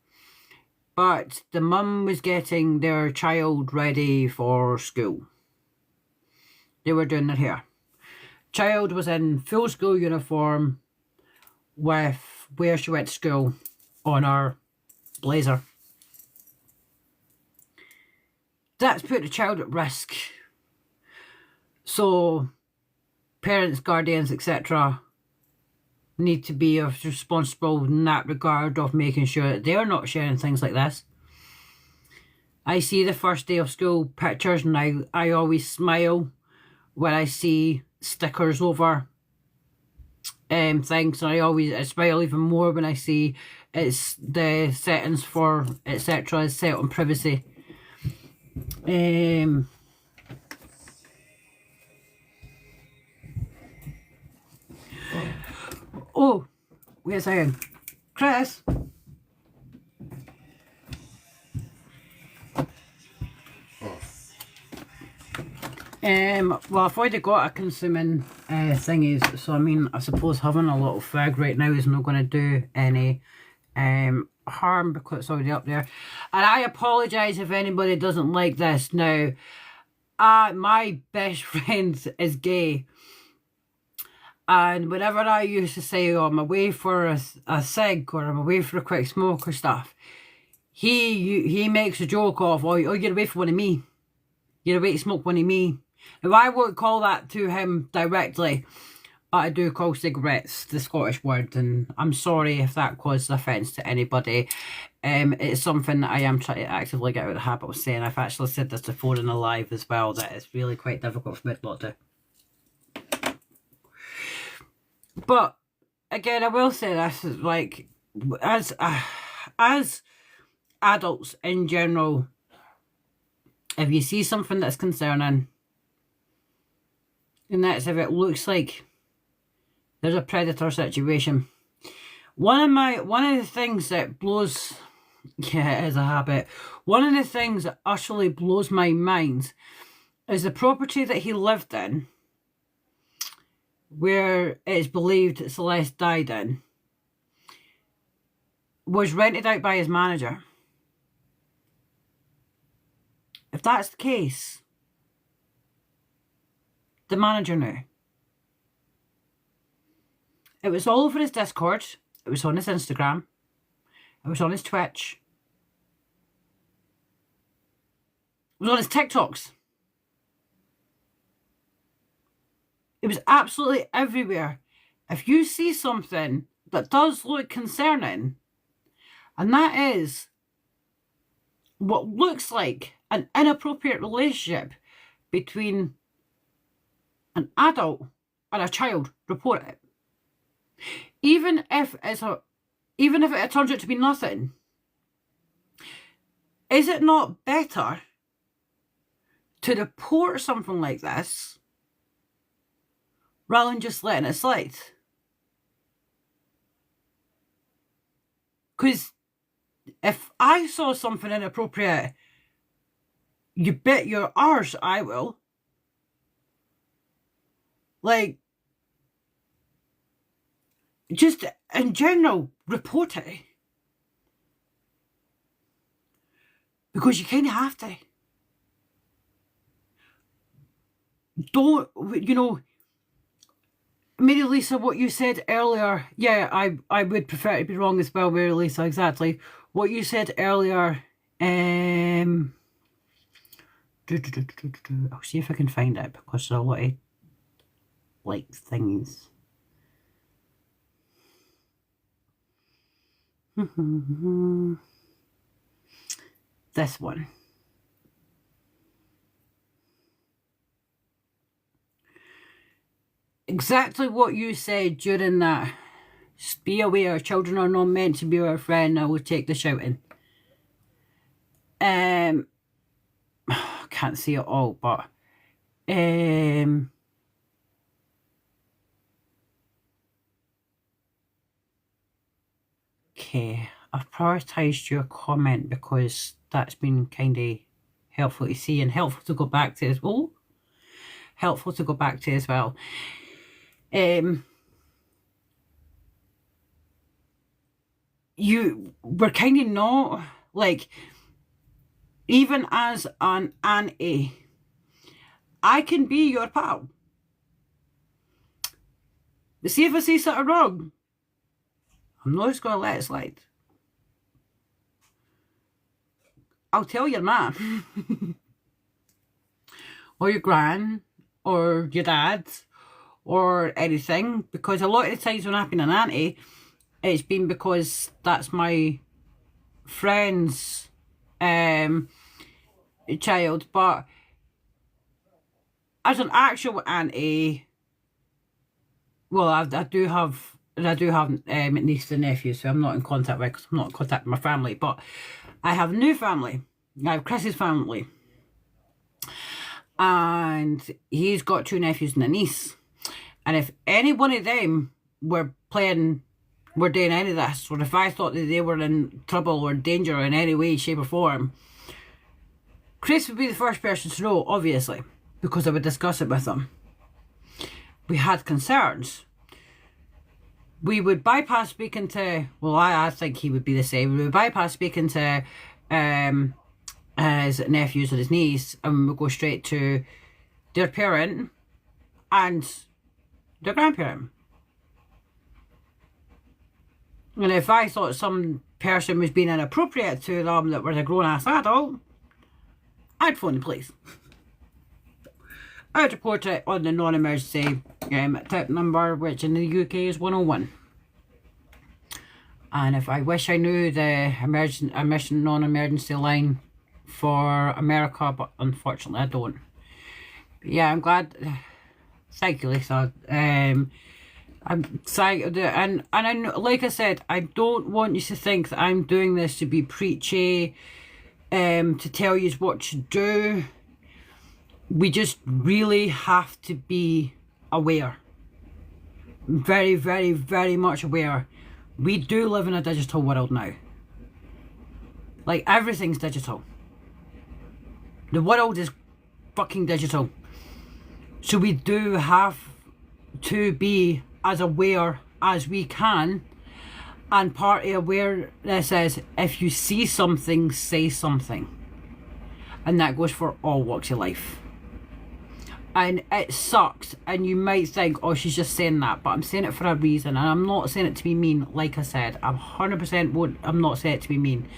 but the mum was getting their child ready for school. They were doing their hair. Child was in full school uniform with where she went to school on her blazer. That's put the child at risk. So parents, guardians, etc. need to be responsible in that regard of making sure that they're not sharing things like this. I see the first day of school pictures and I always smile when I see stickers over things, and I smile even more when I see it's the settings for etc. is set on privacy. Oh, wait a second. Chris? Well, I've already got a consuming thingies, so I mean, I suppose having a little fig right now is not going to do any harm because it's already up there. And I apologise if anybody doesn't like this. Now, my best friend is gay. And whenever I used to say, oh, I'm away for a cig or I'm away for a quick smoke or stuff, he makes a joke of, oh, you're away for one of me. You're away to smoke one of me. Now, I won't call that to him directly, but I do call cigarettes the Scottish word, and I'm sorry if that causes offence to anybody. It's something that I am trying to actively get out of the habit of saying. I've actually said this before in a live as well, that it's really quite difficult for me not to. But again, I will say this, like, as adults in general, if you see something that's concerning, and that's if it looks like there's a predator situation. One of the things that blows, yeah, it is a habit. One of the things that utterly blows my mind is the property that he lived in, where it's believed that Celeste died in, was rented out by his manager. If that's the case, the manager knew. It was all over his Discord, it was on his Instagram, it was on his Twitch, it was on his TikToks. It was absolutely everywhere. If you see something that does look concerning, and that is what looks like an inappropriate relationship between an adult and a child, report it. Even if it turns out to be nothing, is it not better to report something like this rather than just letting it slide? Because if I saw something inappropriate, you bet your arse I will. Like, just in general, report it. Because you kind of have to. Don't, you know, Mary Lisa, what you said earlier, yeah, I would prefer to be wrong as well, Mary Lisa, exactly. What you said earlier, I'll see if I can find it because there's a lot of like things. This one. Exactly what you said during that. Be aware, children are not meant to be our friend. I will take the shouting. I can't see it all, but okay, I've prioritised your comment because that's been kind of helpful to see and helpful to go back to as well. Helpful to go back to as well. You were kind of not, like, even as an auntie, I can be your pal. But see, if I say something wrong, I'm not just going to let it slide. I'll tell your man. Or your gran, or your dad, or anything. Because a lot of the times when I've been an auntie, it's been because that's my friend's child. But as an actual auntie, well, I do have nieces and nephews, so I'm not in contact with, because I'm not in contact with my family. But I have new family. I have Chris's family, and he's got 2 nephews and a niece. And if any one of them were doing any of this, or if I thought that they were in trouble or danger in any way, shape or form, Chris would be the first person to know, obviously, because I would discuss it with them. We had concerns. We would bypass speaking to, well, I think he would be the same. We would bypass speaking to his nephews or his niece, and we would go straight to their parent and their grandparent. And if I thought some person was being inappropriate to them that was a grown-ass adult, I'd phone the police. I'd report it on the non-emergency tip number, which in the UK is 101. And if I wish I knew the non-emergency line for America, but unfortunately I don't. But yeah, I'm glad. Thank you, Lisa. I'm excited, and I know, like I said, I don't want you to think that I'm doing this to be preachy, to tell you what to do. We just really have to be aware. Very, very, very much aware. We do live in a digital world now. Like, everything's digital. The world is fucking digital. So we do have to be as aware as we can. And part of awareness is, if you see something, say something. And that goes for all walks of life. And it sucks, and you might think, oh, she's just saying that, but I'm saying it for a reason, and I'm not saying it to be mean. Like I said, I'm 100% I'm not saying it to be mean.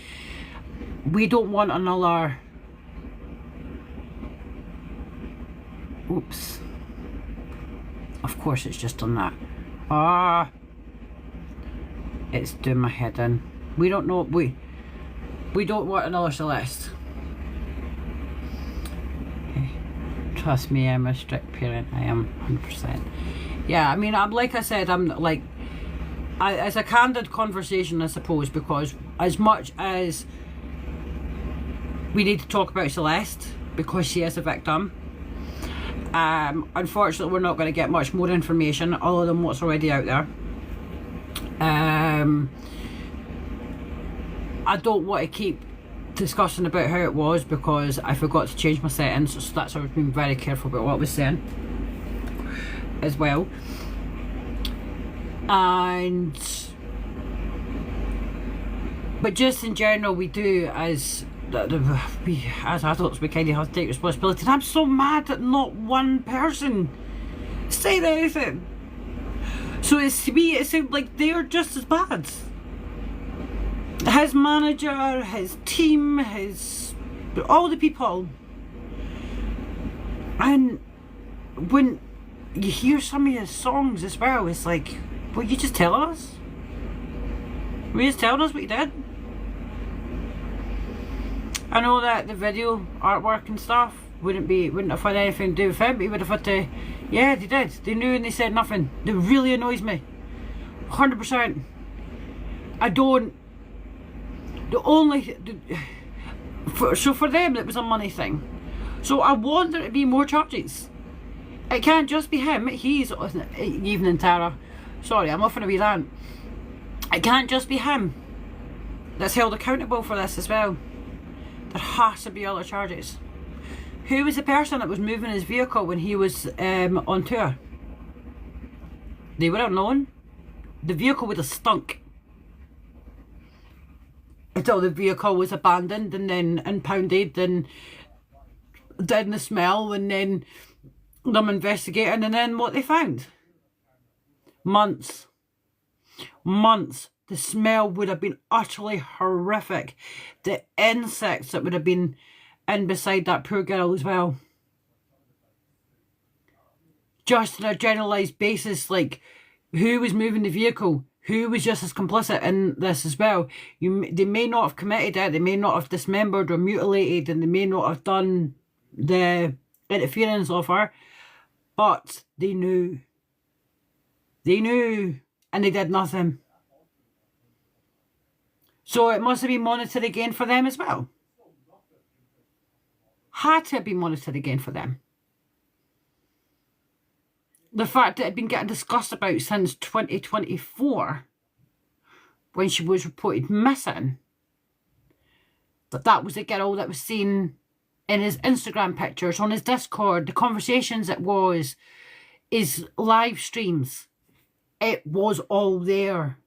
We don't want another... Oops. Of course it's just done that. It's doing my head in. We don't know, we don't want another Celeste. Trust me, I'm a strict parent. I am 100%. Yeah, I mean, like I said, I'm like, it's a candid conversation, I suppose, because as much as we need to talk about Celeste, because she is a victim, unfortunately, we're not going to get much more information other than what's already out there. I don't want to keep discussing about how it was, because I forgot to change my settings, so that's why I've been very careful about what I was saying as well. But just in general, we do, as adults, we kind of have to take responsibility. And I'm so mad that not one person said anything. So to me, it seemed like they're just as bad. His manager, his team, all the people. And when you hear some of his songs as well, it's like, well, you just tell us? Were you just telling us what you did? I know that the video artwork and stuff wouldn't have had anything to do with him, but he would have had to. Yeah, they did. They knew and they said nothing. That really annoys me. 100%. I don't. The only. So for them, it was a money thing. So I want there to be more charges. It can't just be him. He's evening, Tara. Sorry, I'm off on a wee rant. It can't just be him that's held accountable for this as well. There has to be other charges. Who was the person that was moving his vehicle when he was on tour? They would have known. The vehicle would have stunk until the vehicle was abandoned and then impounded and then the smell and then them investigating and then what they found. Months. The smell would have been utterly horrific. The insects that would have been in beside that poor girl as well. Just on a generalised basis, like who was moving the vehicle, who was just as complicit in this as well. They may not have committed it, they may not have dismembered or mutilated, and they may not have done the interference of her, but they knew. They knew, and they did nothing. So it must have been monitored again for them as well. Had to be monitored again for them. The fact that it had been getting discussed about since 2024, when she was reported missing, that was the girl that was seen in his Instagram pictures, on his Discord, the conversations it was, his live streams. It was all there.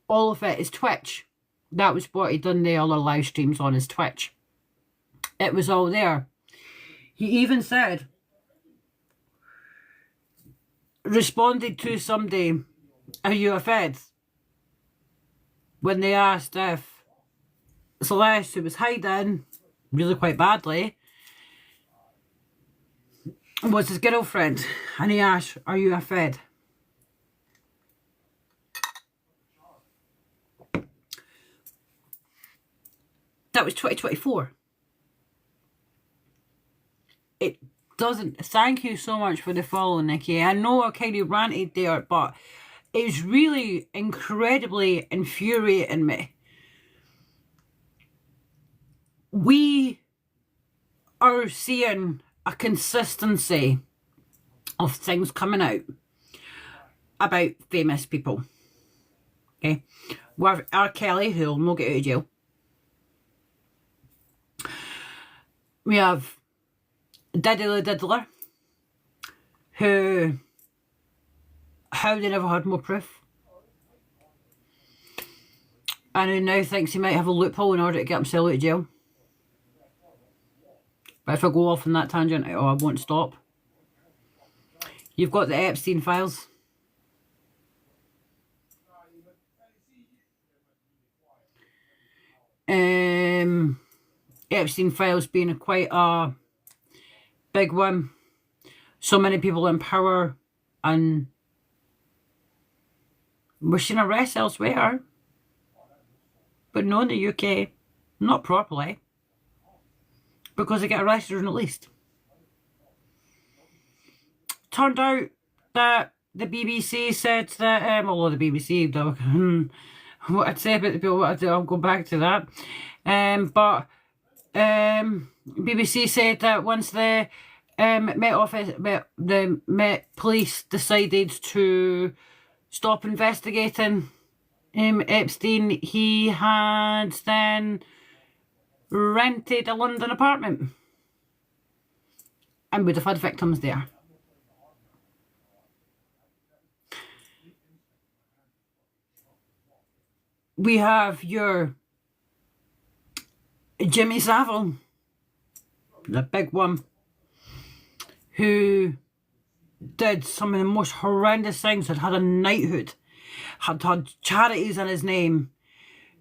All of it is Twitch. That was what he'd done the other live streams on his Twitch. It was all there. He even said, responded to somebody, are you a Fed? When they asked if Celeste, who was hiding really quite badly, was his girlfriend. And he asked, are you a Fed? That was 2024. It doesn't. Thank you so much for the follow, Nikki. I know I kind of ranted there, but it's really incredibly infuriating me. We are seeing a consistency of things coming out about famous people. Okay, we have R. Kelly, who will not get out of jail. We have Diddler Diddler, who, how they never had more proof, and who now thinks he might have a loophole in order to get himself out of jail. But if I go off on that tangent, I won't stop. You've got the Epstein files. Epstein files being quite a big one. So many people in power, and we're seeing arrests elsewhere, but not in the UK, not properly, because they get arrested and released. Turned out that the BBC said that, although the BBC, what I'd say about the people, I'll go back to that, but BBC said that once the Met Police decided to stop investigating Epstein, he had then rented a London apartment and would have had victims there. We have your Jimmy Savile, the big one, who did some of the most horrendous things, had a knighthood, had had charities in his name,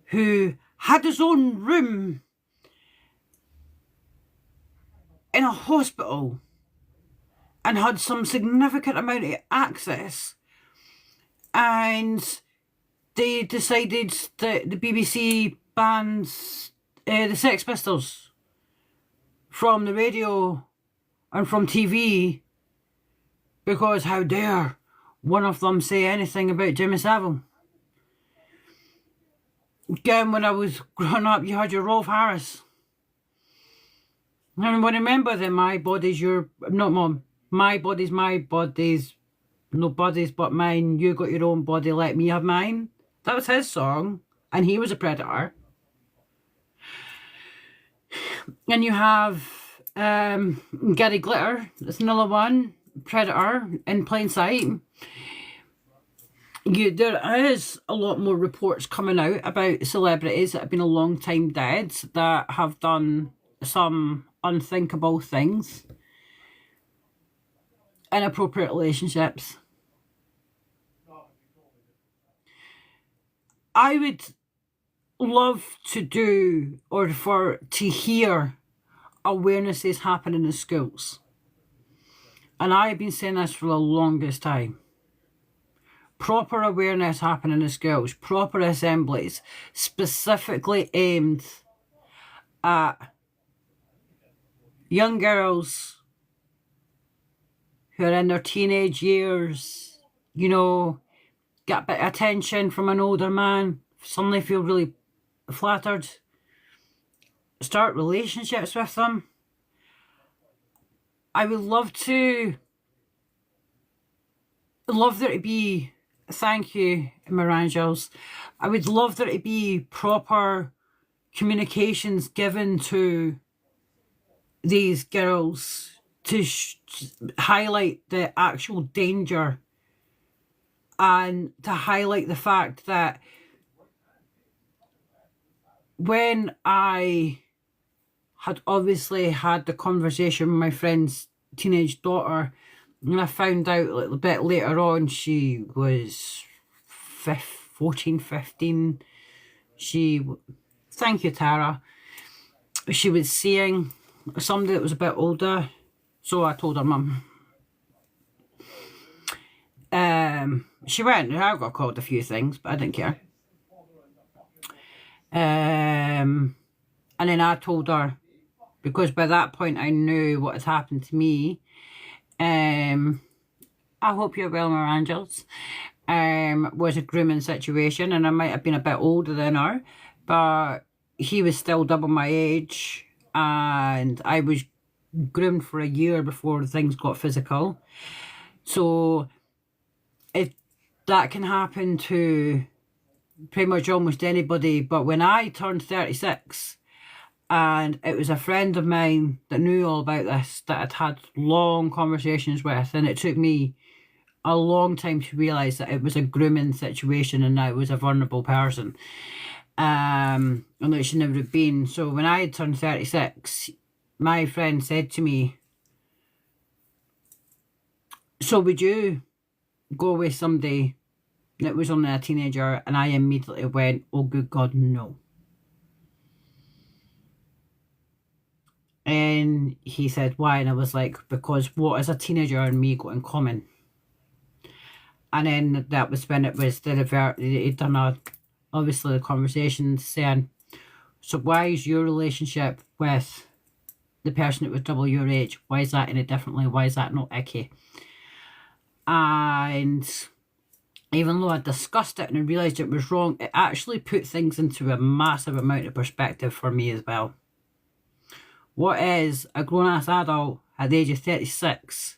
who had his own room in a hospital and had some significant amount of access, and they decided that the BBC bans the Sex Pistols from the radio and from TV because how dare one of them say anything about Jimmy Savile. Again, when I was growing up, you had your Rolf Harris. And I remember that my body's your... Not mom. My body's my body's... No bodies but mine. You got your own body, let me have mine. That was his song. And he was a predator. And you have Gary Glitter. That's another one. Predator in plain sight. There is a lot more reports coming out about celebrities that have been a long time dead that have done some unthinkable things. Inappropriate relationships. I would love to do, or to hear awarenesses happening in schools. And I've been saying this for the longest time. Proper awareness happening in schools, proper assemblies, specifically aimed at young girls who are in their teenage years, you know, get a bit of attention from an older man, suddenly feel really flattered, start relationships with them. I would love there to be, thank you, Mirangels. I would love there to be proper communications given to these girls to highlight the actual danger and to highlight the fact that when I had obviously had the conversation with my friend's teenage daughter, and I found out a little bit later on she was 14, 15. Thank you, Tara. She was seeing somebody that was a bit older, so I told her mum. She went, I got called a few things, but I didn't care. And then I told her, because by that point I knew what had happened to me. I hope you're well, Mirangels. Was a grooming situation, and I might have been a bit older than her, but he was still double my age, and I was groomed for a year before things got physical. So that can happen to pretty much almost anybody. But when I turned 36, and it was a friend of mine that knew all about this, that I'd had long conversations with, and it took me a long time to realise that it was a grooming situation and I was a vulnerable person. And that should never have been. So when I had turned 36, my friend said to me, so would you go with somebody that was only a teenager? And I immediately went, oh good God, no. And he said, why? And I was like, because what has a teenager and me got in common? And then that was when it was he'd done obviously the conversation saying, so why is your relationship with the person that was double your age, why is that any differently? Why is that not icky? And even though I discussed it and I realised it was wrong, it actually put things into a massive amount of perspective for me as well. What is a grown-ass adult at the age of 36?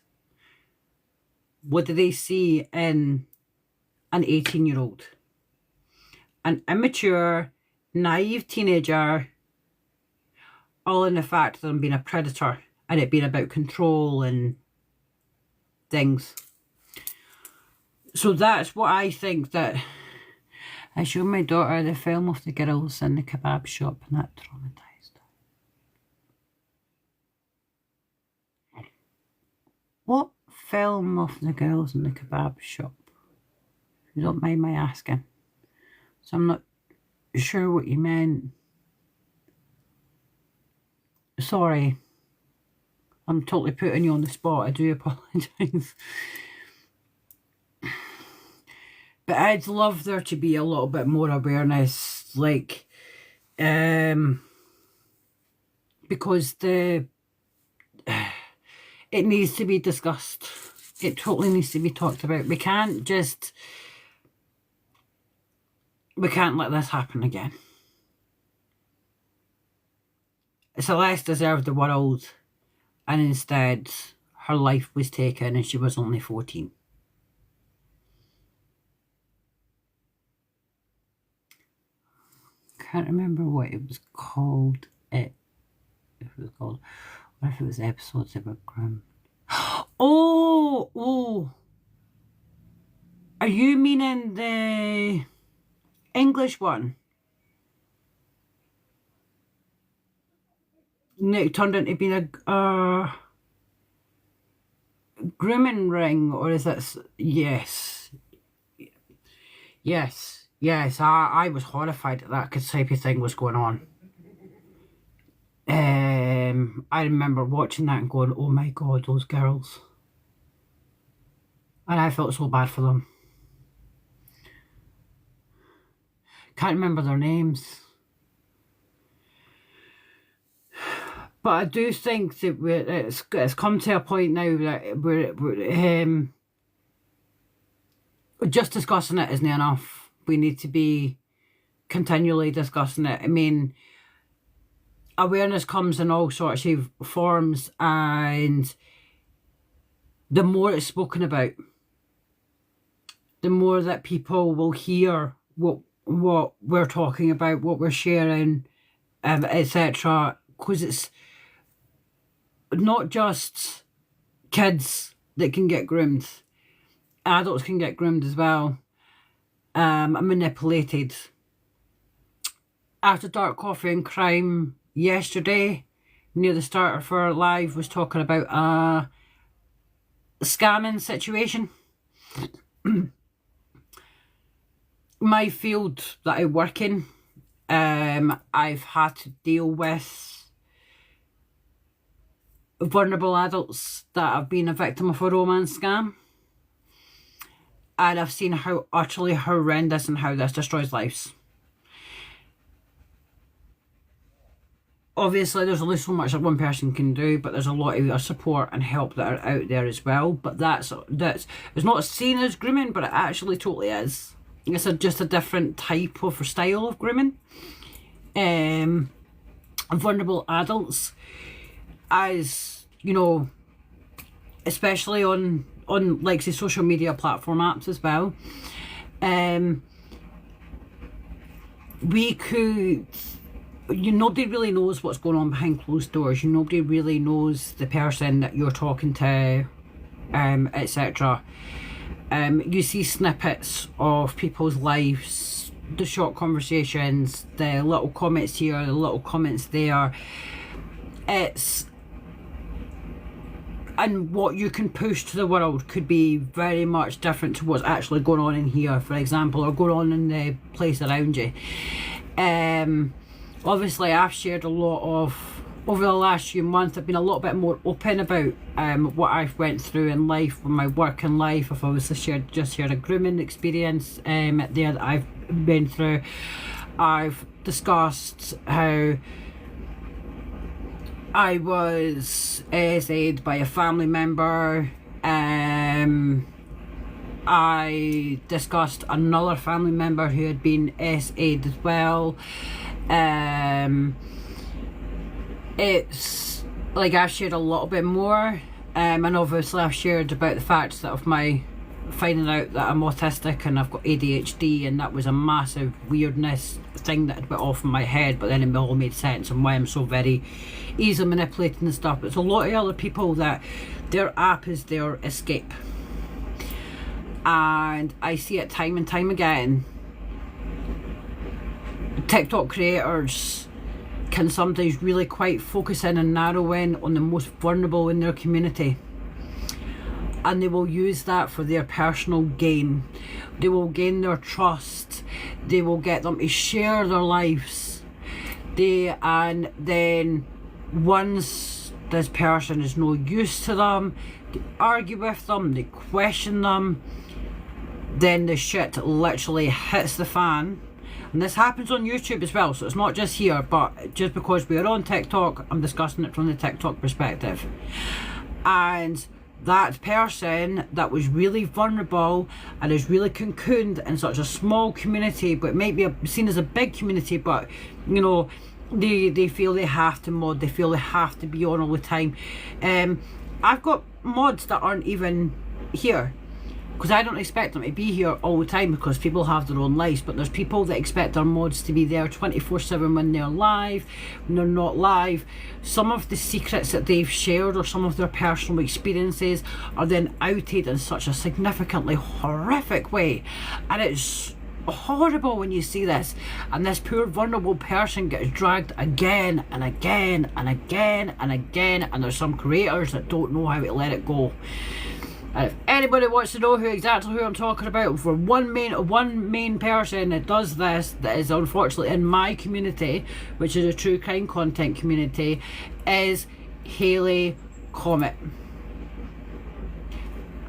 What do they see in an 18-year-old? An immature, naive teenager, all in the fact that I'm being a predator and it being about control and things. So that's what I think that... I showed my daughter the film of the girls in the kebab shop and that traumatised her. What film of the girls in the kebab shop? If you don't mind my asking. So I'm not sure what you meant. Sorry. I'm totally putting you on the spot. I do apologise. But I'd love there to be a little bit more awareness, like, because it needs to be discussed. It totally needs to be talked about. We can't let this happen again. Celeste deserved the world, and instead her life was taken and she was only 14. Can't remember what it was called. What if it was episodes about grooming? Oh! Are you meaning the English one? It turned into being a grooming ring, or is that... Yes. I was horrified at that type of thing was going on. I remember watching that and going, oh my God, those girls. And I felt so bad for them. Can't remember their names. But I do think that it's come to a point now that we're just discussing it isn't enough. We need to be continually discussing it. I mean, awareness comes in all sorts of forms, and the more it's spoken about, the more that people will hear what we're talking about, what we're sharing, etc. Because it's not just kids that can get groomed. Adults can get groomed as well. Manipulated. After Dark Coffee and Crime yesterday, near the start of our live, was talking about a scamming situation. My field that I work in, I've had to deal with vulnerable adults that have been a victim of a romance scam. And I've seen how utterly horrendous and how this destroys lives. Obviously, there's only so much that one person can do, but there's a lot of support and help that are out there as well. But that's it's not seen as grooming, but it actually totally is. It's just a different type of style of grooming. Vulnerable adults, as you know, especially on like say social media platform apps as well. We could, nobody really knows what's going on behind closed doors. Nobody really knows the person that you're talking to, etc. You see snippets of people's lives, the short conversations, the little comments here, the little comments there. And what you can push to the world could be very much different to what's actually going on in here, for example, or going on in the place around you. Obviously, I've shared a lot of, over the last few months, I've been a little bit more open about what I've went through in life, with my work in life. I've obviously shared a grooming experience there that I've been through. I've discussed how I was SA'd by a family member. I discussed another family member who had been SA'd as well. It's like I've shared a little bit more, and obviously I've shared about the fact that of my finding out that I'm autistic and I've got ADHD, and that was a massive weirdness thing that had went off in my head, but then it all made sense and why I'm so very easily manipulated and stuff. But it's a lot of other people that their app is their escape, and I see it time and time again. TikTok creators can sometimes really quite focus in and narrow in on the most vulnerable in their community, and they will use that for their personal gain. They will gain their trust, they will get them to share their lives, and then once this person is no use to them, they argue with them, they question them, then the shit literally hits the fan. And this happens on YouTube as well, so it's not just here, but just because we're on TikTok, I'm discussing it from the TikTok perspective. And that person that was really vulnerable and is really cocooned in such a small community, but might be seen as a big community, but you know, they feel they have to mod, they feel they have to be on all the time. I've got mods that aren't even here, because I don't expect them to be here all the time, because people have their own lives, but there's people that expect their mods to be there 24/7 when they're live, when they're not live. Some of the secrets that they've shared or some of their personal experiences are then outed in such a significantly horrific way, and it's horrible when you see this, and this poor vulnerable person gets dragged again and again and again and again, and there's some creators that don't know how to let it go. And if anybody wants to know exactly who I'm talking about, for one main person that does this, that is unfortunately in my community, which is a true crime content community, is Hayley Comet.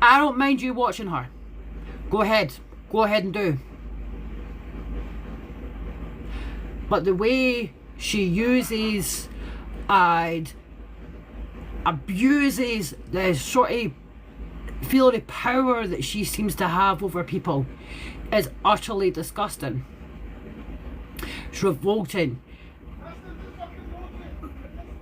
I don't mind you watching her. Go ahead and do. But the way she uses and abuses the sort of feeling of power that she seems to have over people is utterly disgusting. It's revolting.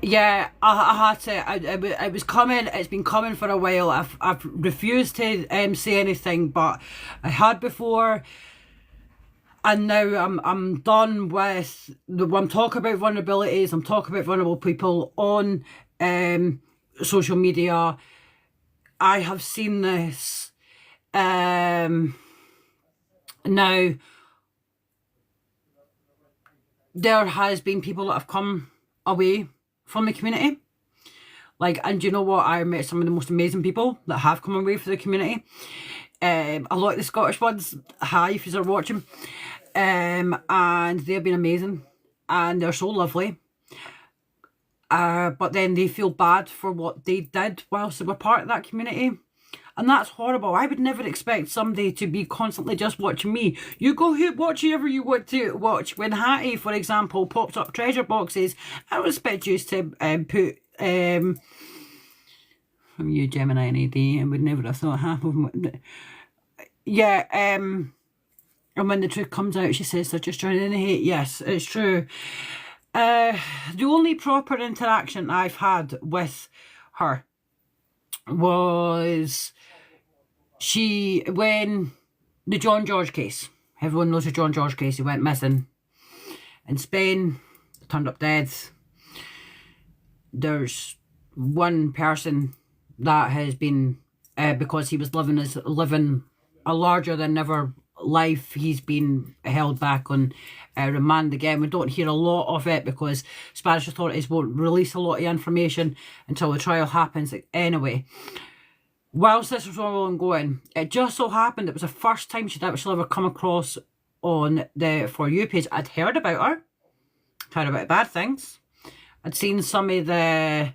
Yeah, I had to. It was coming. It's been coming for a while. I've refused to say anything, but I had before, and now I'm done with. I'm talking about vulnerabilities. I'm talking about vulnerable people on social media. I have seen this now. There has been people that have come away from the community, like, and you know what, I met some of the most amazing people that have come away from the community. I like the Scottish ones. Hi, if you're watching. And they've been amazing and they're so lovely. But then they feel bad for what they did whilst they were part of that community, and that's horrible. I would never expect somebody to be constantly just watching me. You go watch whoever you want to watch. When Hattie, for example, pops up treasure boxes, I don't expect you to put from you, Gemini and AD. I would never have thought half of them. Yeah, and when the truth comes out, she says they're just joining in the hate. Yes, it's true. The only proper interaction I've had with her was when the John George case. Everyone knows the John George case. He went missing in Spain, turned up dead. There's one person that has been, because he was living a larger than ever life, he's been held back on remand again. We don't hear a lot of it because Spanish authorities won't release a lot of information until the trial happens anyway. Whilst this was all ongoing, it just so happened it was the first time she'd actually ever come across on the For You page. I'd heard about her, heard about bad things. I'd seen some of the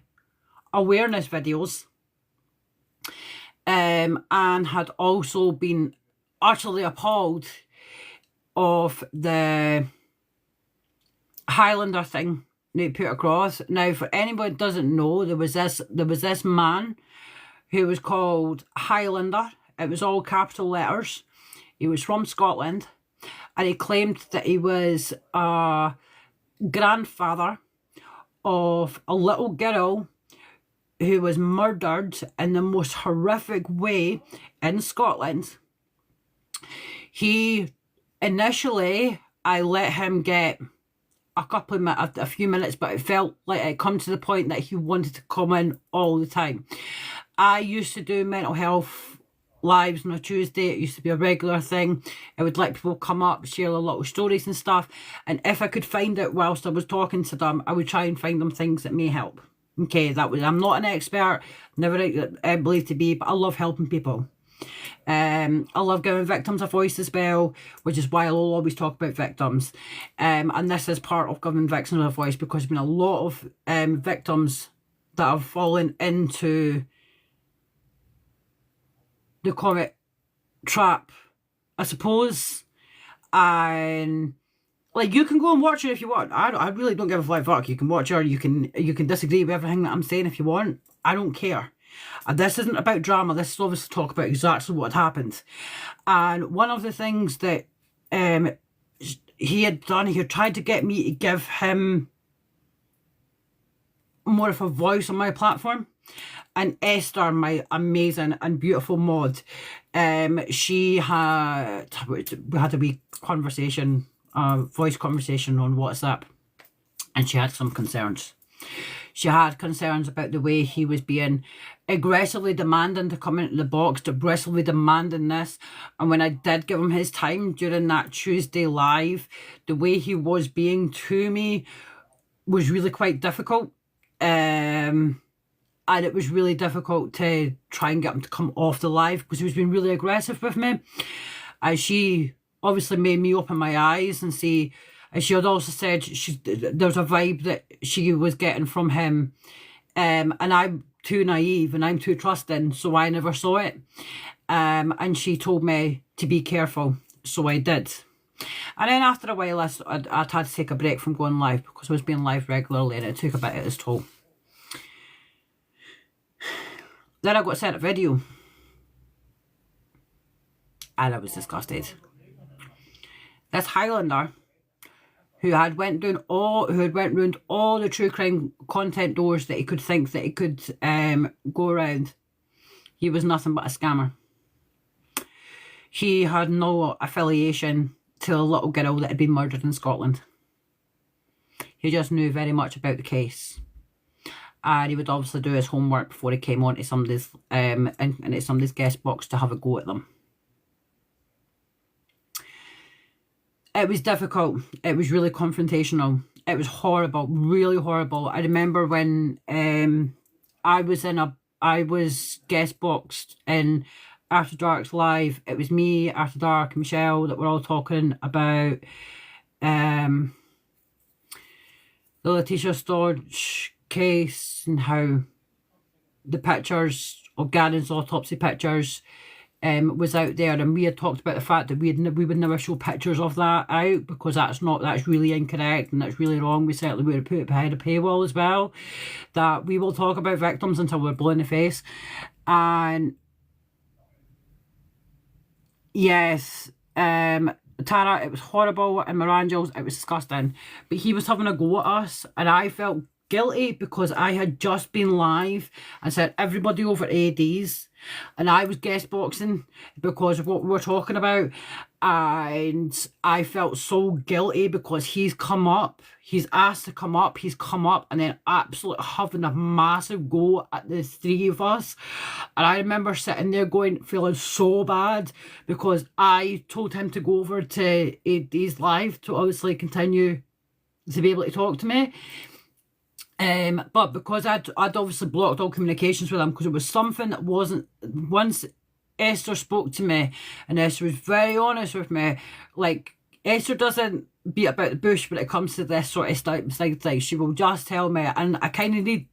awareness videos, and had also been utterly appalled of the Highlander thing they put across. Now, for anybody that doesn't know, there was this man who was called Highlander. It was all capital letters. He was from Scotland, and he claimed that he was a grandfather of a little girl who was murdered in the most horrific way in Scotland. He initially, I let him get a few minutes, but it felt like it come to the point that he wanted to come in all the time. I used to do mental health lives on a Tuesday. It used to be a regular thing. I would let people come up, share their little stories and stuff, and if I could find it whilst I was talking to them, I would try and find them things that may help. Okay, I'm not an expert, never believed to be, but I love helping people. I love giving victims a voice as well, which is why I'll always talk about victims. And this is part of giving victims a voice, because there's been a lot of victims that have fallen into the comment trap, I suppose. And like, you can go and watch it if you want. I really don't give a flying fuck. You can watch her. You can disagree with everything that I'm saying if you want. I don't care. And this isn't about drama. This is obviously talk about exactly what happened. And one of the things that he had done, he had tried to get me to give him more of a voice on my platform. And Esther, my amazing and beautiful mod, we had a wee conversation, voice conversation on WhatsApp, and she had some concerns. She had concerns about the way he was being aggressively demanding to come into the box, aggressively demanding this. And when I did give him his time during that Tuesday live, the way he was being to me was really quite difficult. And it was really difficult to try and get him to come off the live because he was being really aggressive with me. And she obviously made me open my eyes and see, and she had also said there's a vibe that she was getting from him. And I'm too naive and I'm too trusting, so I never saw it. And she told me to be careful, so I did. And then after a while, I'd had to take a break from going live because I was being live regularly and it took a bit of its toll. Then I got sent a video. And I was disgusted. This Highlander, who had went round all the true crime content doors that he could think that he could go around, he was nothing but a scammer. He had no affiliation to a little girl that had been murdered in Scotland. He just knew very much about the case. And he would obviously do his homework before he came onto somebody's into somebody's guest box to have a go at them. It was difficult. It was really confrontational. It was horrible, really horrible. I remember when I was guest boxed in After Dark's live. It was me, After Dark, and Michelle that were all talking about the Letitia Storch case and how the pictures of Garen's autopsy pictures was out there, and we had talked about the fact that we would never show pictures of that out because that's really incorrect and that's really wrong. We certainly would have put it behind a paywall as well, that we will talk about victims until we're blue in the face. And yes, Tara, it was horrible, and Mirangels, it was disgusting, but he was having a go at us and I felt guilty because I had just been live and said everybody over ADs, and I was guest boxing because of what we were talking about, and I felt so guilty because he's asked to come up, he's come up and then absolutely having a massive go at the three of us. And I remember sitting there feeling so bad because I told him to go over to AD's live to obviously continue to be able to talk to me. But because I'd obviously blocked all communications with him because it was something that wasn't, once Esther spoke to me and Esther was very honest with me, like Esther doesn't beat about the bush when it comes to this sort of side thing. She will just tell me, and I kind of need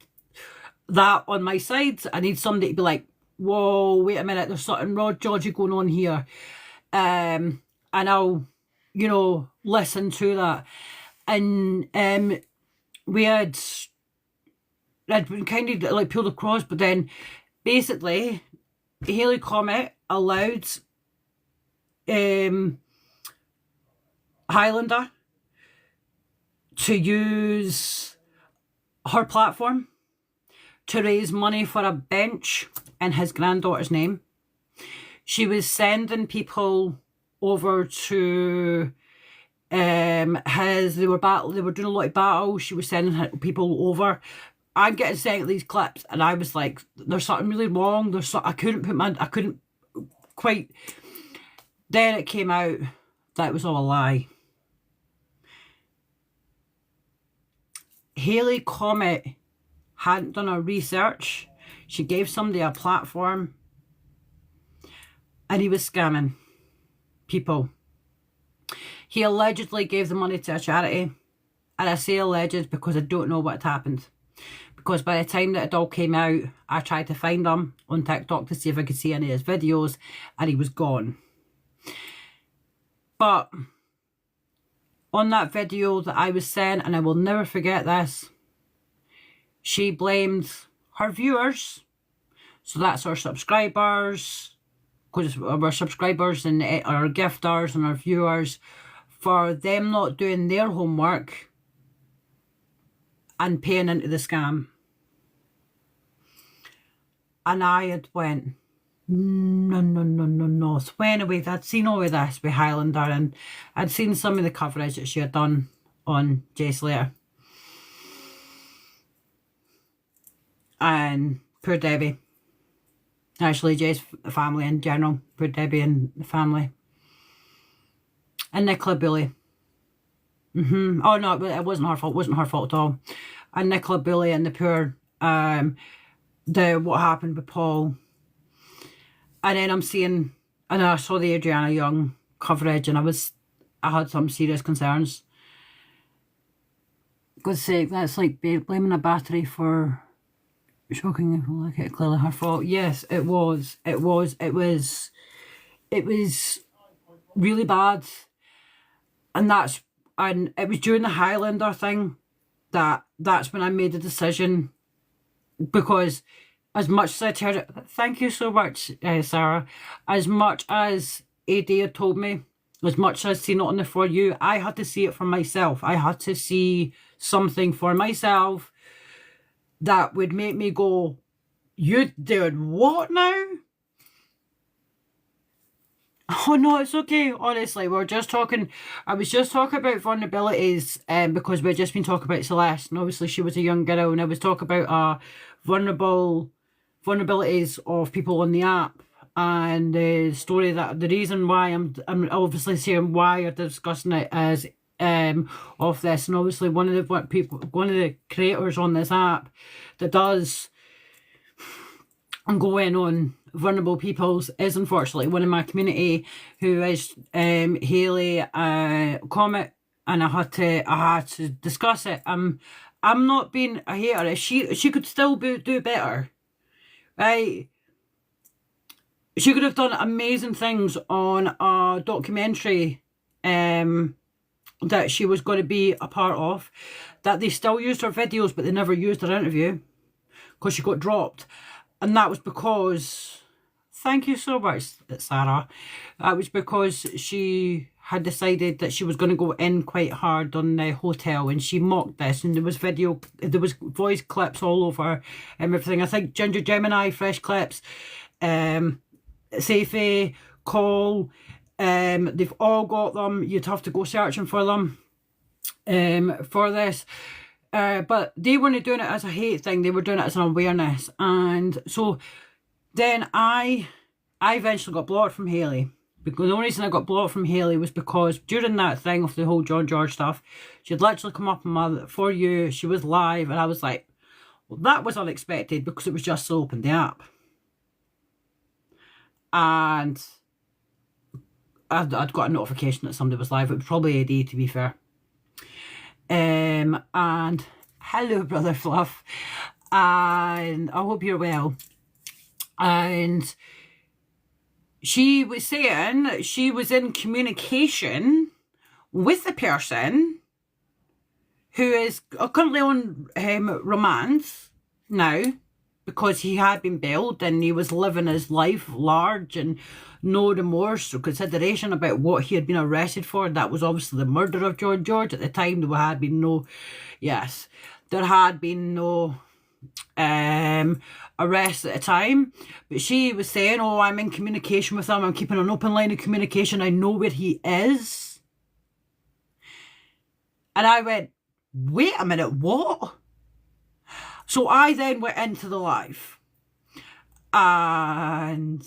that on my side. I need somebody to be like, whoa, wait a minute, there's something dodgy going on here. And I'll, listen to that. And I'd been kind of like pulled across, but then basically Haley Comet allowed Highlander to use her platform to raise money for a bench in his granddaughter's name. She was sending people over to they were doing a lot of battles. She was sending people over. I'm getting sent these clips and I was like, there's something really wrong. I couldn't quite. Then it came out that it was all a lie. Haley Comet hadn't done her research. She gave somebody a platform and he was scamming people. He allegedly gave the money to a charity, and I say alleged because I don't know what had happened. because by the time that it all came out, I tried to find him on TikTok to see if I could see any of his videos, and he was gone. But on that video that I was sent, and I will never forget this, she blamed her viewers, so that's our subscribers, because our subscribers and our gifters and our viewers, for them not doing their homework and paying into the scam. And I had went, no. So anyway, I'd seen all of this with Highlander, and I'd seen some of the coverage that she had done on Jay Slater. And poor Debbie. Actually, Jay's family in general. Poor Debbie and the family. And Nicola Bully. Oh no, it wasn't her fault. It wasn't her fault at all. And Nicola Bully and the poor, what happened with Paul. And then I'm seeing, and I saw the Adriana Young coverage, and I had some serious concerns. God's sake, that's like blaming a battery for shocking if you look at it, clearly her fault. Yes, it was really bad. And it was during the Highlander thing that's when I made the decision, because as much as I heard it, thank you so much, Sarah, as much as AD had told me, as much as I'd seen it on the For You, I had to see it for myself. I had to see something for myself that would make me go, you did what now? Oh no, it's okay, honestly, we're just talking, I was just talking about vulnerabilities because we've just been talking about Celeste, and obviously she was a young girl, and I was talking about vulnerabilities of people on the app, and the story that, the reason why I'm obviously saying why you're discussing it as of this, and obviously one of the creators on this app that does go in on vulnerable peoples is unfortunately one in my community, who is Hayley Comet, and I had to discuss it. I'm not being a hater. She could still do better, right? She could have done amazing things on a documentary that she was going to be a part of, that they still used her videos but they never used her interview because she got dropped. And that was because, thank you so much, Sarah, that was because she had decided that she was going to go in quite hard on the hotel, and she mocked this, and there was voice clips all over and everything. I think Ginger Gemini, Fresh Clips, Safey, Call, they've all got them. You'd have to go searching for them for this. But they weren't doing it as a hate thing, they were doing it as an awareness. And so then I eventually got blocked from Hayley. Because the only reason I got blocked from Hayley was because during that thing of the whole John George stuff, she'd literally come up on my For You, she was live, and I was like, well, that was unexpected because it was just so opened the app. And I'd got a notification that somebody was live. It was probably AD, to be fair. And hello, Brother Fluff, and I hope you're well. And she was saying she was in communication with the person who is currently on romance now, because he had been bailed and he was living his life large and no remorse or consideration about what he had been arrested for. That was obviously the murder of John George. At the time, there had been no arrest at the time. But she was saying, oh, I'm in communication with him. I'm keeping an open line of communication. I know where he is. And I went, wait a minute, what? So I then went into the live, and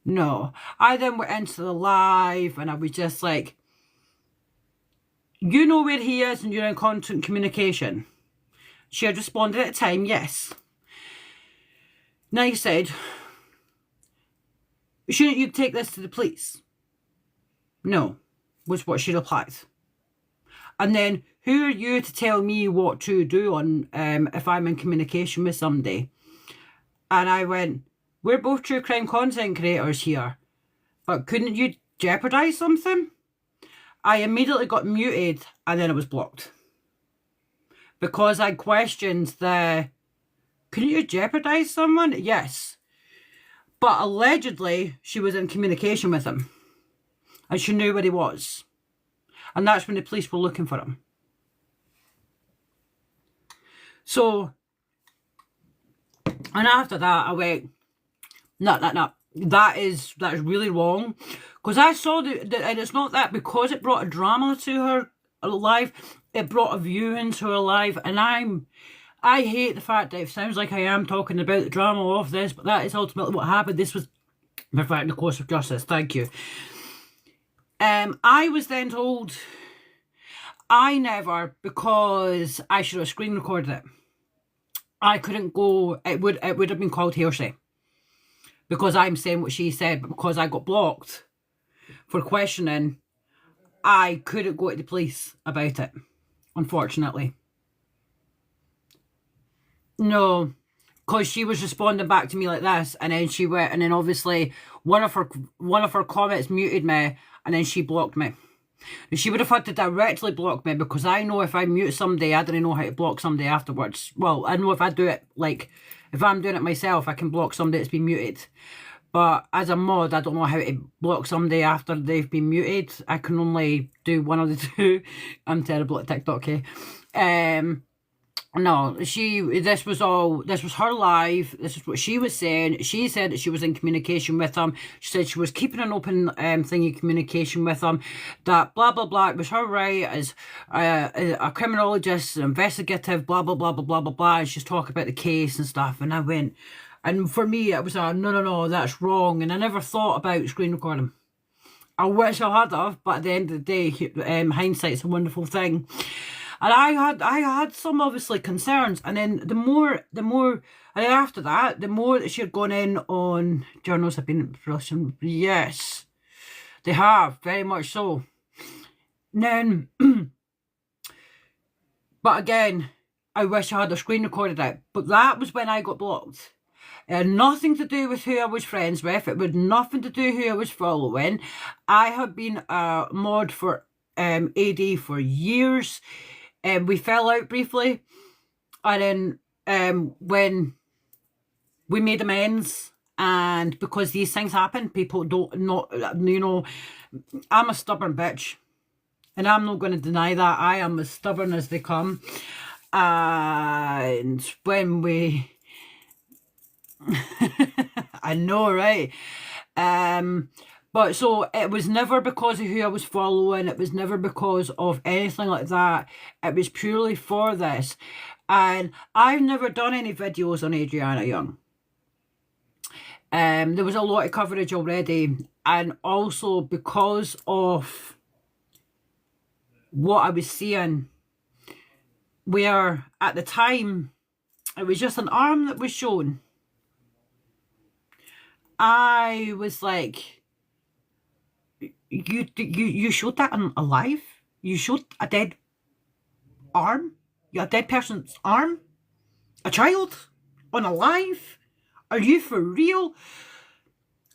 I then went into the live, and I was just like, you know where he is and you're in constant communication. She had responded at the time, yes. Now you said, shouldn't you take this to the police? No, was what she replied. And then who are you to tell me what to do on if I'm in communication with somebody? And I went, we're both true crime content creators here, but couldn't you jeopardise something? I immediately got muted and then it was blocked. Because I questioned couldn't you jeopardise someone? Yes. But allegedly, she was in communication with him. And she knew where he was. And that's when the police were looking for him. So, and after that, I went, no. That is really wrong. Because I saw and it's not that because it brought a drama to her life, it brought a view into her life. And I hate the fact that it sounds like I am talking about the drama of this, but that is ultimately what happened. This was perfect in the course of justice. Thank you. I was then told because I should have screen recorded it. I couldn't go, it would have been called hearsay. Because I'm saying what she said, but because I got blocked for questioning, I couldn't go to the police about it, unfortunately. No, because she was responding back to me like this, and then she went, and then obviously one of her comments muted me, and then she blocked me. And she would have had to directly block me, because I know if I mute somebody, I don't know how to block somebody afterwards. Well, I know if I do it, like, if I'm doing it myself, I can block somebody that's been muted. But as a mod, I don't know how to block somebody after they've been muted. I can only do one of the two. I'm terrible at TikTok, okay? No, this was her live. This is what she was saying. She said that she was in communication with him. She said she was keeping an open thingy communication with him. That blah, blah, blah. It was her right as a criminologist, investigative, blah, blah, blah, blah, blah, blah, blah. And she's talking about the case and stuff. And I went, and for me, it was no, that's wrong. And I never thought about screen recording. I wish I had have, but at the end of the day, hindsight's a wonderful thing. And I had some obviously concerns, and then the more, and then after that, the more that she had gone in on journals have been in production. Yes, they have, very much so. And then, but again, I wish I had a screen recorded it. But that was when I got blocked. It had nothing to do with who I was friends with. It had nothing to do with who I was following. I had been a mod for AD for years. We fell out briefly, and then when we made amends, and because these things happen, people I'm a stubborn bitch, and I'm not going to deny that. I am as stubborn as they come, and when we I know, right? But so it was never because of who I was following. It was never because of anything like that. It was purely for this. And I've never done any videos on Adriana Young. There was a lot of coverage already. And also because of what I was seeing, where at the time, it was just an arm that was shown. I was like, you showed that alive? You showed a dead arm? A dead person's arm? A child? On alive? Are you for real?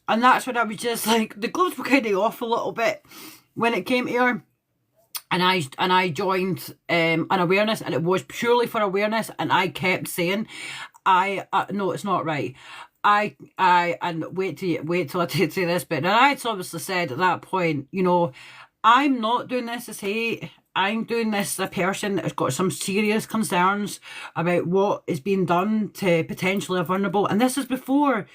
And that's when I was just like, the gloves were kind of off a little bit when it came to her. And I joined an awareness, and it was purely for awareness, and I kept saying, no, it's not right. And wait till I say this bit. And I had obviously said at that point, you know, I'm not doing this as hate. I'm doing this as a person that's got some serious concerns about what is being done to potentially a vulnerable. And this is before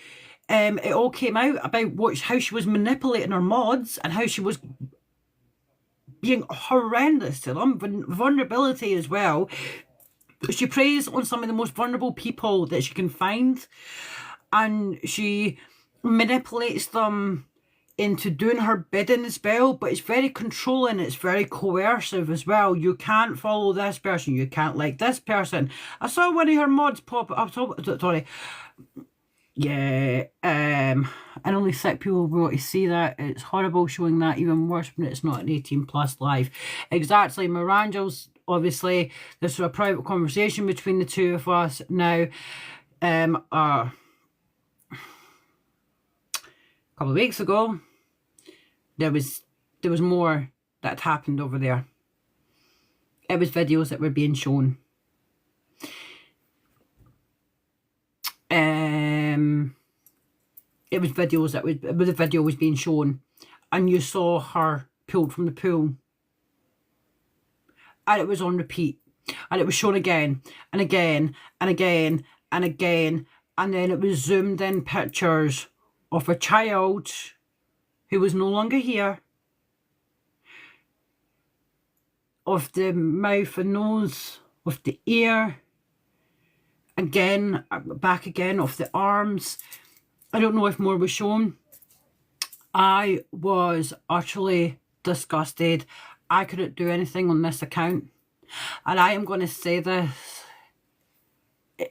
it all came out about how she was manipulating her mods and how she was being horrendous to them. Vulnerability as well. She preys on some of the most vulnerable people that she can find. And she manipulates them into doing her bidding as well, but it's very controlling, it's very coercive as well. You can't follow this person, you can't like this person. I saw one of her mods pop up, sorry. Yeah, and only sick people will be able to see that. It's horrible showing that, even worse when it's not an 18+ live. Exactly, Mirangel's obviously this was a private conversation between the two of us. Now, a couple of weeks ago, there was more that happened over there. It was videos that were being shown. It was videos that the video was being shown, and you saw her pulled from the pool, and it was on repeat, and it was shown again and again and again and again, and then it was zoomed in pictures of a child who was no longer here, of the mouth and nose, of the ear, again, back again, of the arms. I don't know if more was shown. I was utterly disgusted. I couldn't do anything on this account. And I am going to say this.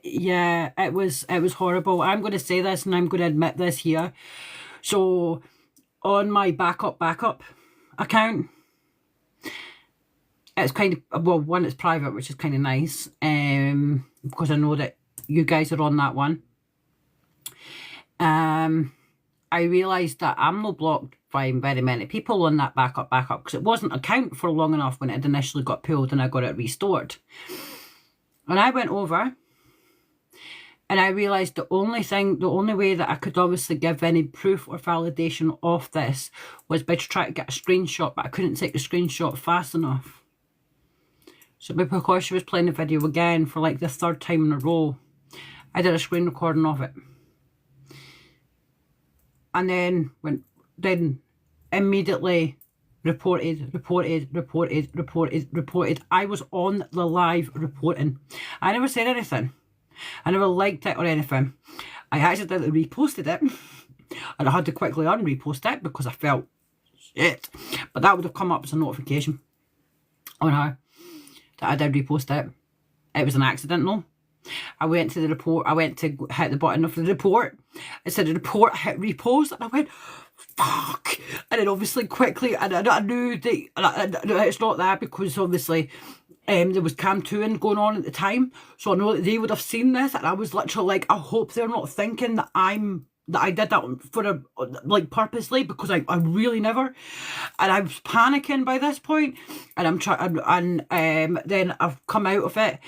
Yeah, it was horrible. I'm going to say this, and I'm going to admit this here. So, on my backup account, it's kind of, well, one, it's private, which is kind of nice, because I know that you guys are on that one. I realised that I'm not blocked by very many people on that backup, because it wasn't account for long enough when it initially got pulled and I got it restored. And I went over and I realised the only way that I could obviously give any proof or validation of this was by trying to get a screenshot, but I couldn't take the screenshot fast enough. So because she was playing the video again for like the third time in a row, I did a screen recording of it. And then immediately reported. I was on the live reporting. I never said anything. I never liked it or anything. I accidentally reposted it, and I had to quickly unrepost it because I felt shit. But that would have come up as a notification on her that I did repost it. It was an accident, though. I went to the report. I went to hit the button of the report. It said the report, I hit repost, and I went, fuck. And then obviously quickly, and I knew that it's not that, because obviously there was cam 2 going on at the time. So I know that they would have seen this, and I was literally like, I hope they're not thinking that I did that for like purposely, because I really never. And I was panicking by this point, and I'm trying, and then I've come out of it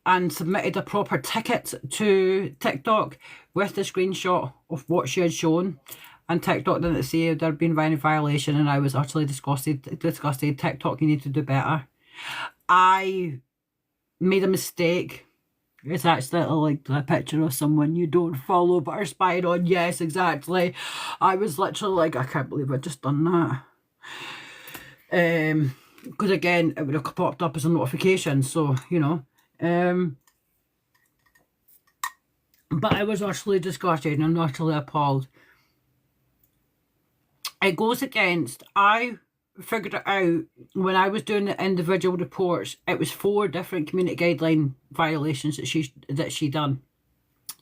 and submitted a proper ticket to TikTok with the screenshot of what she had shown. And TikTok didn't say there'd been any violation, and I was utterly disgusted. TikTok, you need to do better. I made a mistake. It's actually like a picture of someone you don't follow but are spying on. Yes, exactly. I was literally like, I can't believe I just done that. Because again, it would have popped up as a notification, so, you know. But I was utterly disgusted and utterly appalled. It goes against, I figured it out when I was doing the individual reports. It was 4 different community guideline violations that she done.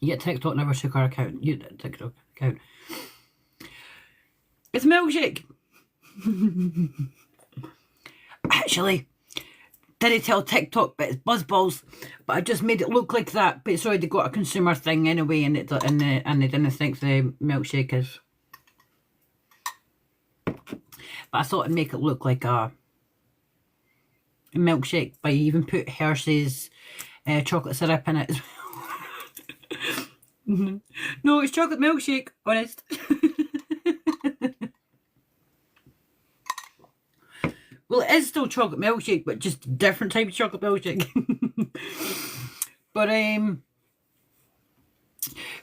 Yet TikTok never took her account. You did TikTok account. It's a milkshake. Actually, didn't tell TikTok, but it's buzzballs. But I just made it look like that. But it's already got a consumer thing anyway, and they didn't think the milkshake is. But I thought I'd make it look like a milkshake by even put Hershey's chocolate syrup in it as well. No, it's chocolate milkshake, honest. Well, it is still chocolate milkshake, but just different type of chocolate milkshake.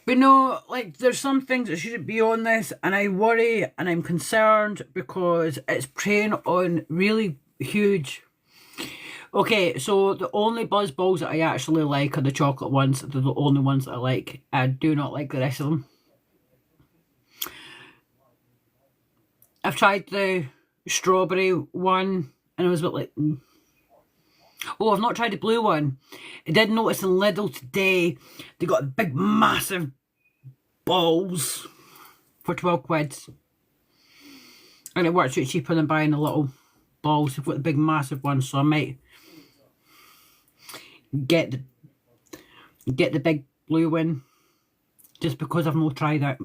But no, like, there's some things that shouldn't be on this, and I worry and I'm concerned because it's preying on really huge. Okay, so the only buzz balls that I actually like are the chocolate ones. They're the only ones that I like. I do not like the rest of them. I've tried the strawberry one, and I was a bit like, Oh, I've not tried the blue one. I did notice in Lidl today, they got big massive balls for 12 quid. And it works out cheaper than buying the little balls. They've got the big massive ones, so I might get the big blue one, just because I've not tried it.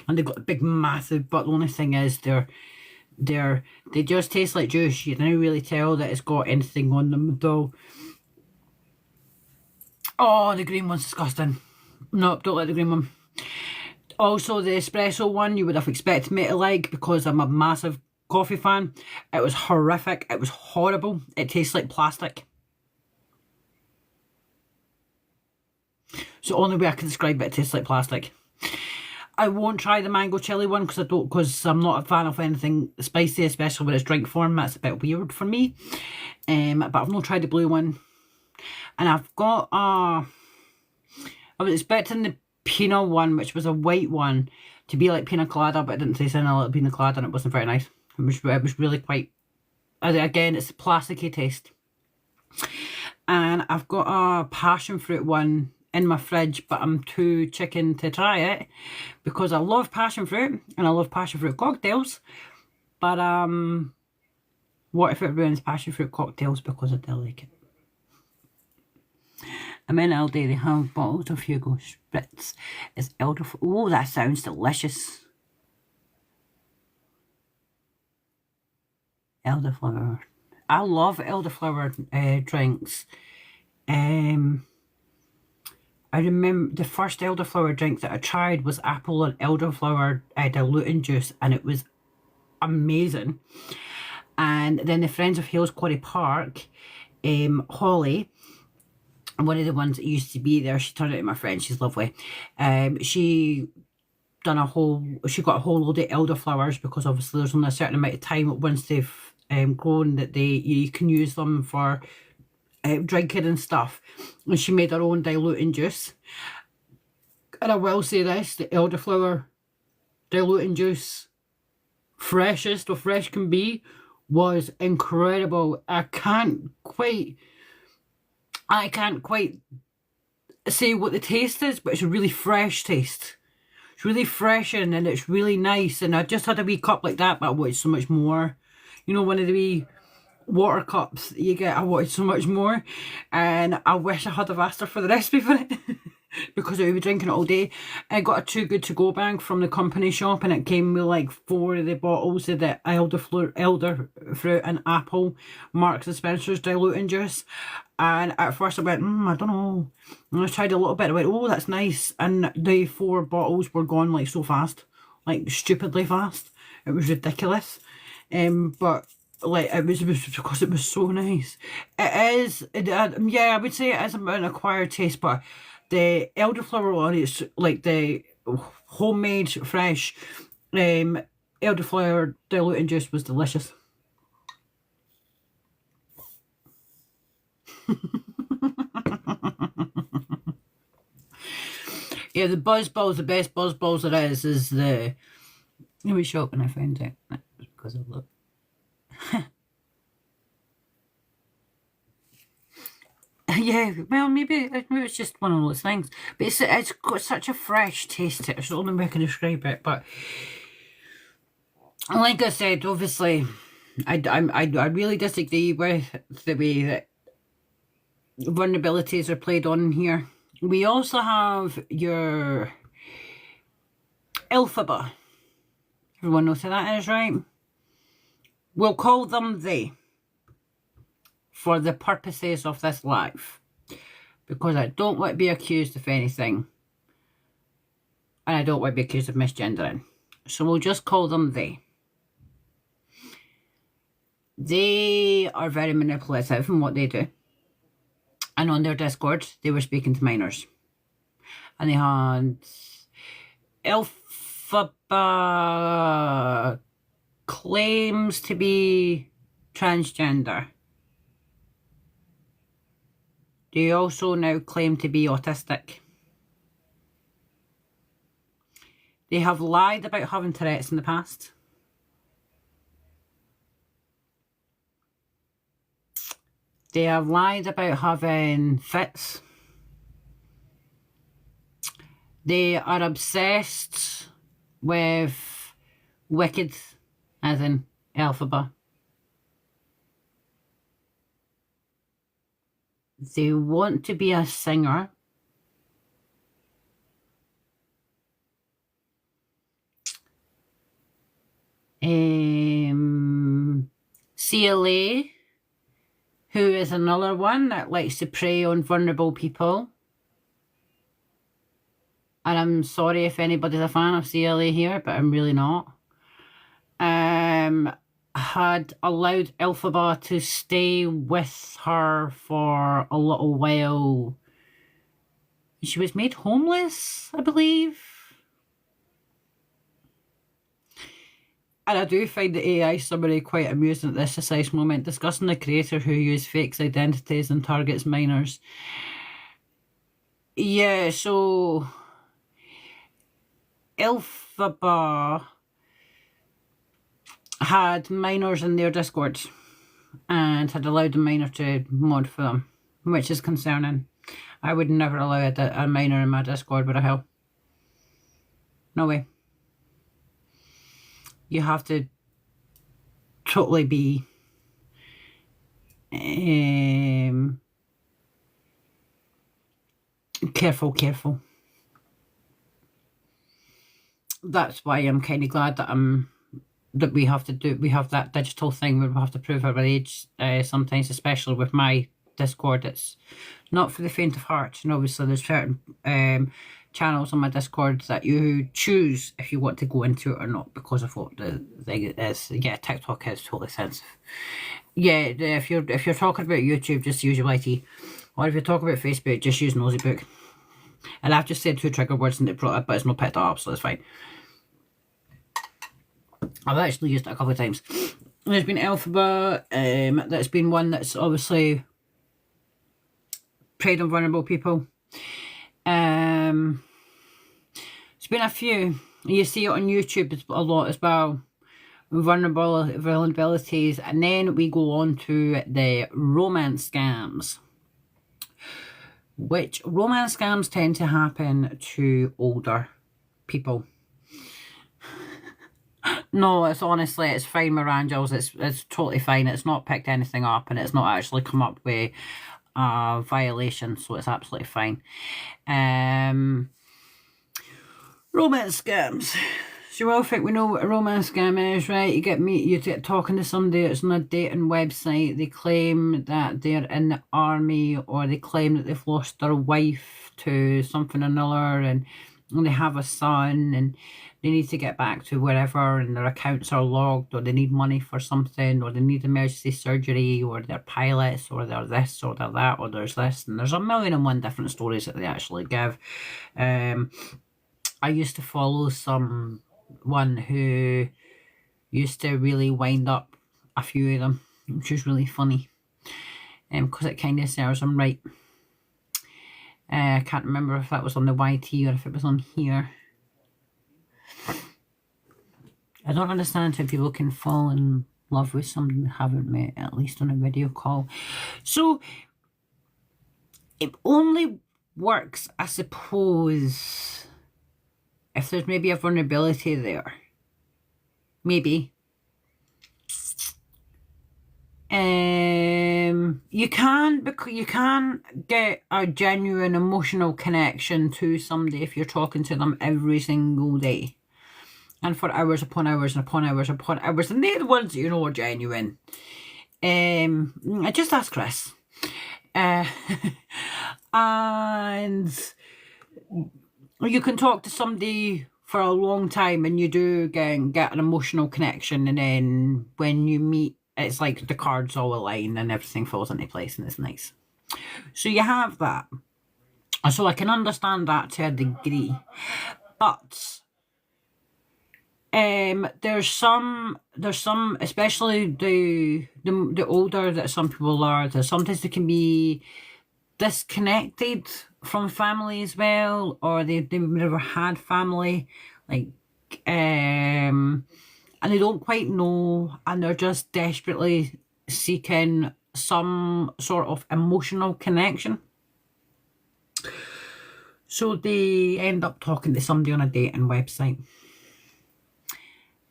And they've got a big massive, but the only thing is they just taste like juice. You don't really tell that it's got anything on them at all. Oh, the green one's disgusting. Nope, don't like the green one. Also, the espresso one you would have expected me to like, because I'm a massive coffee fan. It was horrific. It was horrible. It tastes like plastic. So the only way I can describe it, it tastes like plastic. I won't try the mango chili one because I'm not a fan of anything spicy, especially when it's drink form. That's a bit weird for me. But I've not tried the blue one. And I've got I was expecting the Pinot one, which was a white one, to be like pina colada, but it didn't taste anything like pina colada, and it wasn't very nice. It was really quite, again, it's a plasticky taste. And I've got a passion fruit one in my fridge, but I'm too chicken to try it because I love passion fruit and I love passion fruit cocktails. But what if it ruins passion fruit cocktails because I don't like it? I'm in Aldi, they have bottles of Hugo Spritz. It's elderflower. Oh, that sounds delicious. Elderflower. I love elderflower drinks. I remember the first elderflower drink that I tried was apple and elderflower diluting juice, and it was amazing. And then the Friends of Hales Quarry Park, Holly, one of the ones that used to be there, she turned into my friend. She's lovely. She got a whole load of elderflowers, because obviously there's only a certain amount of time once they've grown that you can use them for drinking and stuff. And she made her own diluting juice. And I will say this, the elderflower diluting juice, freshest of fresh can be, was incredible. I can't quite say what the taste is, but it's a really fresh taste. It's really fresh and it's really nice. And I just had a wee cup like that, but I wanted so much more. You know, one of the wee water cups that you get, I wanted so much more. And I wish I had have asked her for the recipe for it. Because I would be drinking it all day. I got a Too Good To Go bag from the company shop, and it came with like 4 of the bottles of the elder fruit and apple Marks and Spencer's diluting juice. And at first I went, I don't know. And I tried a little bit. I went, oh, that's nice. And the 4 bottles were gone like so fast, like stupidly fast. It was ridiculous. But like it was because it was so nice. It is. Yeah, I would say it is an acquired taste, but the elderflower one, it's like the homemade fresh elderflower diluting juice was delicious. Yeah, the buzzballs, the best buzzballs there is the... Let me show up when I found it. That was because of look. Yeah, well, maybe it's just one of those things. But it's got such a fresh taste to it. It's the only way I can describe it. But like I said, obviously, I really disagree with the way that vulnerabilities are played on here. We also have your Elphaba. Everyone knows who that is, right? We'll call them they for the purposes of this live, because I don't want to be accused of anything, and I don't want to be accused of misgendering. So we'll just call them they. They are very manipulative in what they do. And on their Discord, they were speaking to minors. And they had Elphaba claims to be transgender. They also now claim to be autistic. They have lied about having Tourette's in the past. They have lied about having fits. They are obsessed with Wicked, as in Elphaba. They want to be a singer. CLA, who is another one that likes to prey on vulnerable people. And I'm sorry if anybody's a fan of CLA here, but I'm really not. Had allowed Elphaba to stay with her for a little while. She was made homeless, I believe. And I do find the AI summary quite amusing at this precise moment, discussing the creator who used fake identities and targets minors. Yeah, so Elphaba had minors in their Discord and had allowed the minor to mod for them, which is concerning. I would never allow a minor in my Discord with a hell. No way. You have to totally be careful. That's why I'm kind of glad that we have that digital thing where we have to prove our age sometimes, especially with my Discord. It's not for the faint of heart, and obviously there's certain channels on my Discord that you choose if you want to go into it or not because of what the thing is. Yeah, TikTok is totally sensitive. Yeah, if you're talking about YouTube, just use your YT, or if you're talking about Facebook, just use Nosybook. And I've just said 2 trigger words and it brought it, but it's not picked up, so it's fine. I've actually used it a couple of times. There's been Elphaba, that's been one that's obviously preyed on vulnerable people. There's been a few. You see it on YouTube a lot as well. Vulnerabilities. And then we go on to the romance scams. Which romance scams tend to happen to older people. No, it's honestly, it's fine, Mirangels. It's totally fine. It's not picked anything up and it's not actually come up with a violation, so it's absolutely fine. Romance scams. So we all think we know what a romance scam is, right? You get talking to somebody that's on a dating website. They claim that they're in the army, or they claim that they've lost their wife to something or another, and they have a son, and they need to get back to wherever, and their accounts are logged, or they need money for something, or they need emergency surgery, or they're pilots, or they're this, or they're that, or there's this, and there's a million and one different stories that they actually give. I used to follow someone who used to really wind up a few of them, which was really funny, because it kind of serves them right. I can't remember if that was on the YT or if it was on here. I don't understand how people can fall in love with somebody they haven't met, at least on a video call. So it only works, I suppose, if there's maybe a vulnerability there. Maybe. You can get a genuine emotional connection to somebody if you're talking to them every single day. And for hours upon hours and upon hours upon hours. And they're the ones that you know are genuine. I just asked Chris. And you can talk to somebody for a long time and you do get an emotional connection, and then when you meet, it's like the cards all align and everything falls into place and it's nice. So you have that. So I can understand that to a degree. But there's some, especially the older that some people are, that sometimes they can be disconnected from family as well, or they've never had family, like, and they don't quite know, and they're just desperately seeking some sort of emotional connection. So they end up talking to somebody on a dating website.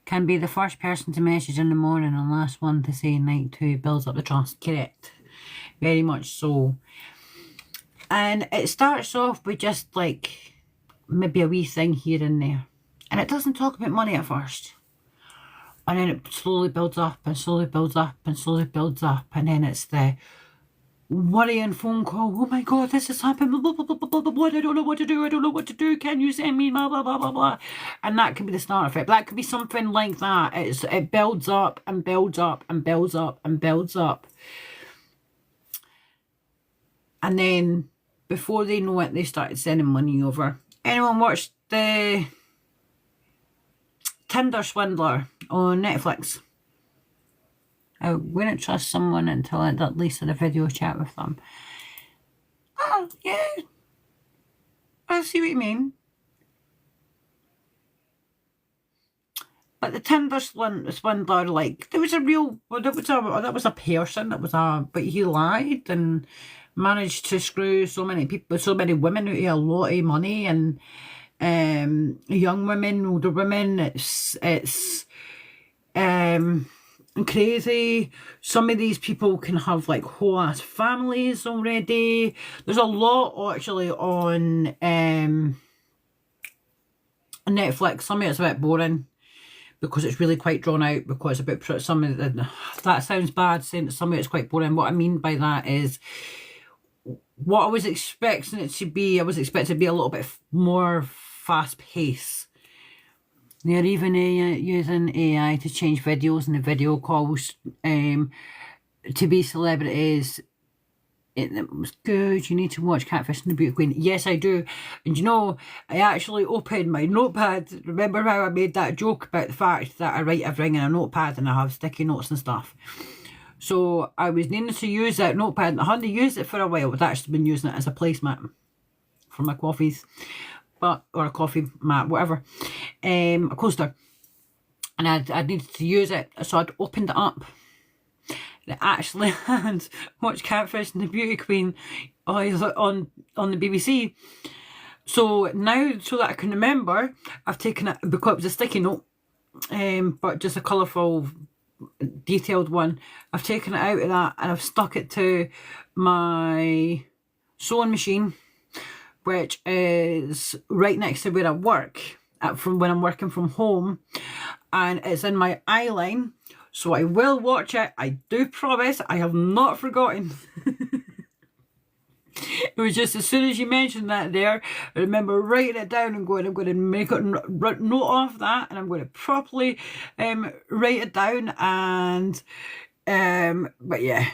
Can be the first person to message in the morning and last one to say night too. Builds up the trust. Correct. Very much so. And it starts off with just like maybe a wee thing here and there. And it doesn't talk about money at first. And then it slowly builds up and slowly builds up and slowly builds up. And then it's the worrying phone call. Oh my God, this has happened. Blah, blah, blah, blah, blah, blah. I don't know what to do. I don't know what to do. Can you send me blah, blah, blah, blah, blah. And that could be the start of it. That could be something like that. It builds up and builds up and builds up and builds up. And then before they know it, they started sending money over. Anyone watched the Tinder Swindler on Netflix? I wouldn't trust someone until I at least had a video chat with them. Oh, yeah. I see what you mean. But the Tinder Swindler, like, there was a real, that was a person, but he lied and managed to screw so many people, so many women out of a lot of money, and young women, older women. It's crazy. Some of these people can have like whole ass families already. There's a lot actually on Netflix. Some of it's a bit boring because it's really quite drawn out, because about some of the, that sounds bad saying that some of it's quite boring. What I mean by that is, what I was expecting it to be, I was expecting it to be a little bit more fast paced. They're even using AI to change videos and the video calls to be celebrities. It was good. You need to watch Catfish and the Beauty Queen. Yes, I do. And you know, I actually opened my notepad. Remember how I made that joke about the fact that I write everything in a notepad and I have sticky notes and stuff? So I was needing to use that notepad, and I hadn't used it for a while. I'd actually been using it as a placemat for my coffees, or a coffee mat, whatever, a coaster. And I needed to use it, so I'd opened it up. And it actually had Watch Catfish and the Beauty Queen on the BBC. So now, so that I can remember, I've taken it, because it was a sticky note, but just a colourful, detailed one. I've taken it out of that and I've stuck it to my sewing machine, which is right next to where I work from when I'm working from home, and it's in my eye line, so I will watch it. I do promise. I have not forgotten. It was just as soon as you mentioned that there, I remember writing it down and going, I'm going to make a note of that, and I'm going to properly write it down. And but yeah,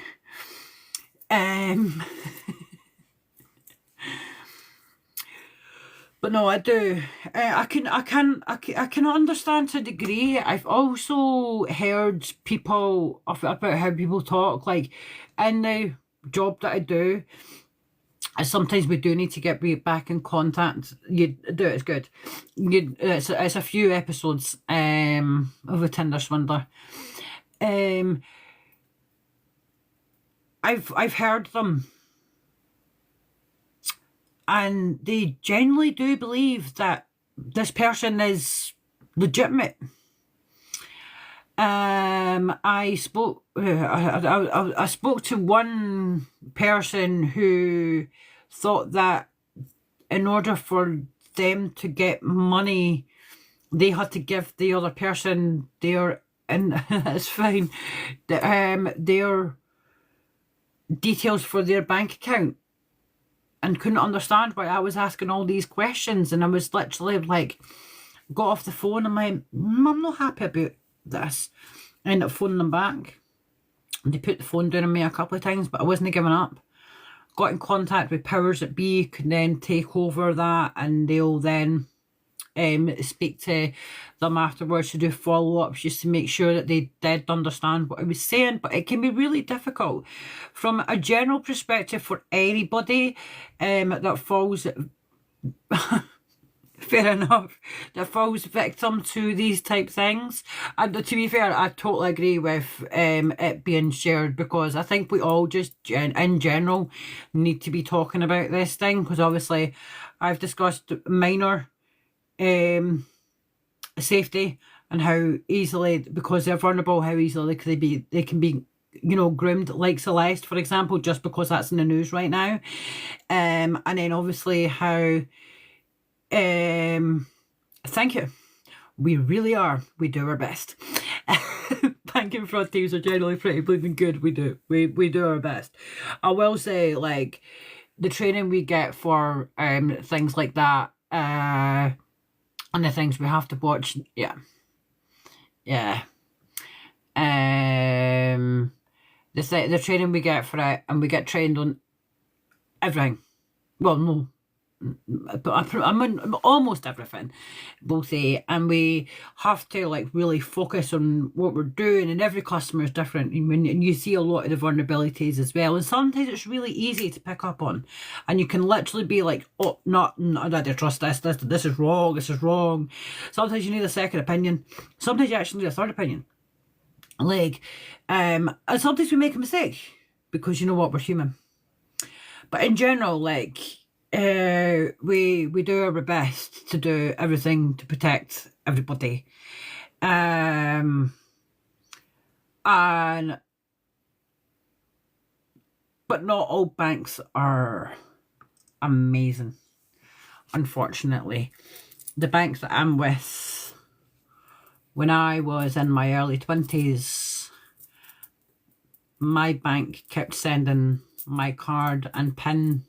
but no, I do. I can understand to a degree. I've also heard people about how people talk, like in the job that I do. Sometimes we do need to get back in contact. You do, it's good. It's a few episodes of the Tinder Swindler. I've heard them, and they genuinely do believe that this person is legitimate. I spoke to one person who thought that in order for them to get money, they had to give the other person their, and that's fine, their details for their bank account, and couldn't understand why I was asking all these questions. And I was literally like, got off the phone, I'm like, I'm not happy about this. I ended up phoning them back. They put the phone down on me a couple of times, but I wasn't giving up. Got in contact with powers that be, could then take over that, and they'll then speak to them afterwards to do follow-ups, just to make sure that they did understand what I was saying. But it can be really difficult from a general perspective for anybody that falls fair enough, that falls victim to these type things. And to be fair, I totally agree with it being shared, because I think we all just in general need to be talking about this thing, because obviously I've discussed minor safety and how easily, because they're vulnerable, how easily they can be you know, groomed like Celeste, for example, just because that's in the news right now. And then obviously how, thank you. We really are. We do our best. Banking fraud teams are generally pretty bleeding good. We do. We do our best. I will say, like, the training we get for things like that, and the things we have to watch, yeah. The training we get for it, and we get trained on everything. Well, no, but I'm on almost everything, we'll say, and we have to like really focus on what we're doing, and every customer is different, and you see a lot of the vulnerabilities as well, and sometimes it's really easy to pick up on, and you can literally be like, oh, not I don't trust this is wrong. Sometimes you need a second opinion, sometimes you actually need a third opinion, like, and sometimes we make a mistake, because you know what, we're human. But in general, like, we do our best to do everything to protect everybody, and but not all banks are amazing. Unfortunately, the banks that I'm with, when I was in my early 20s, my bank kept sending my card and PIN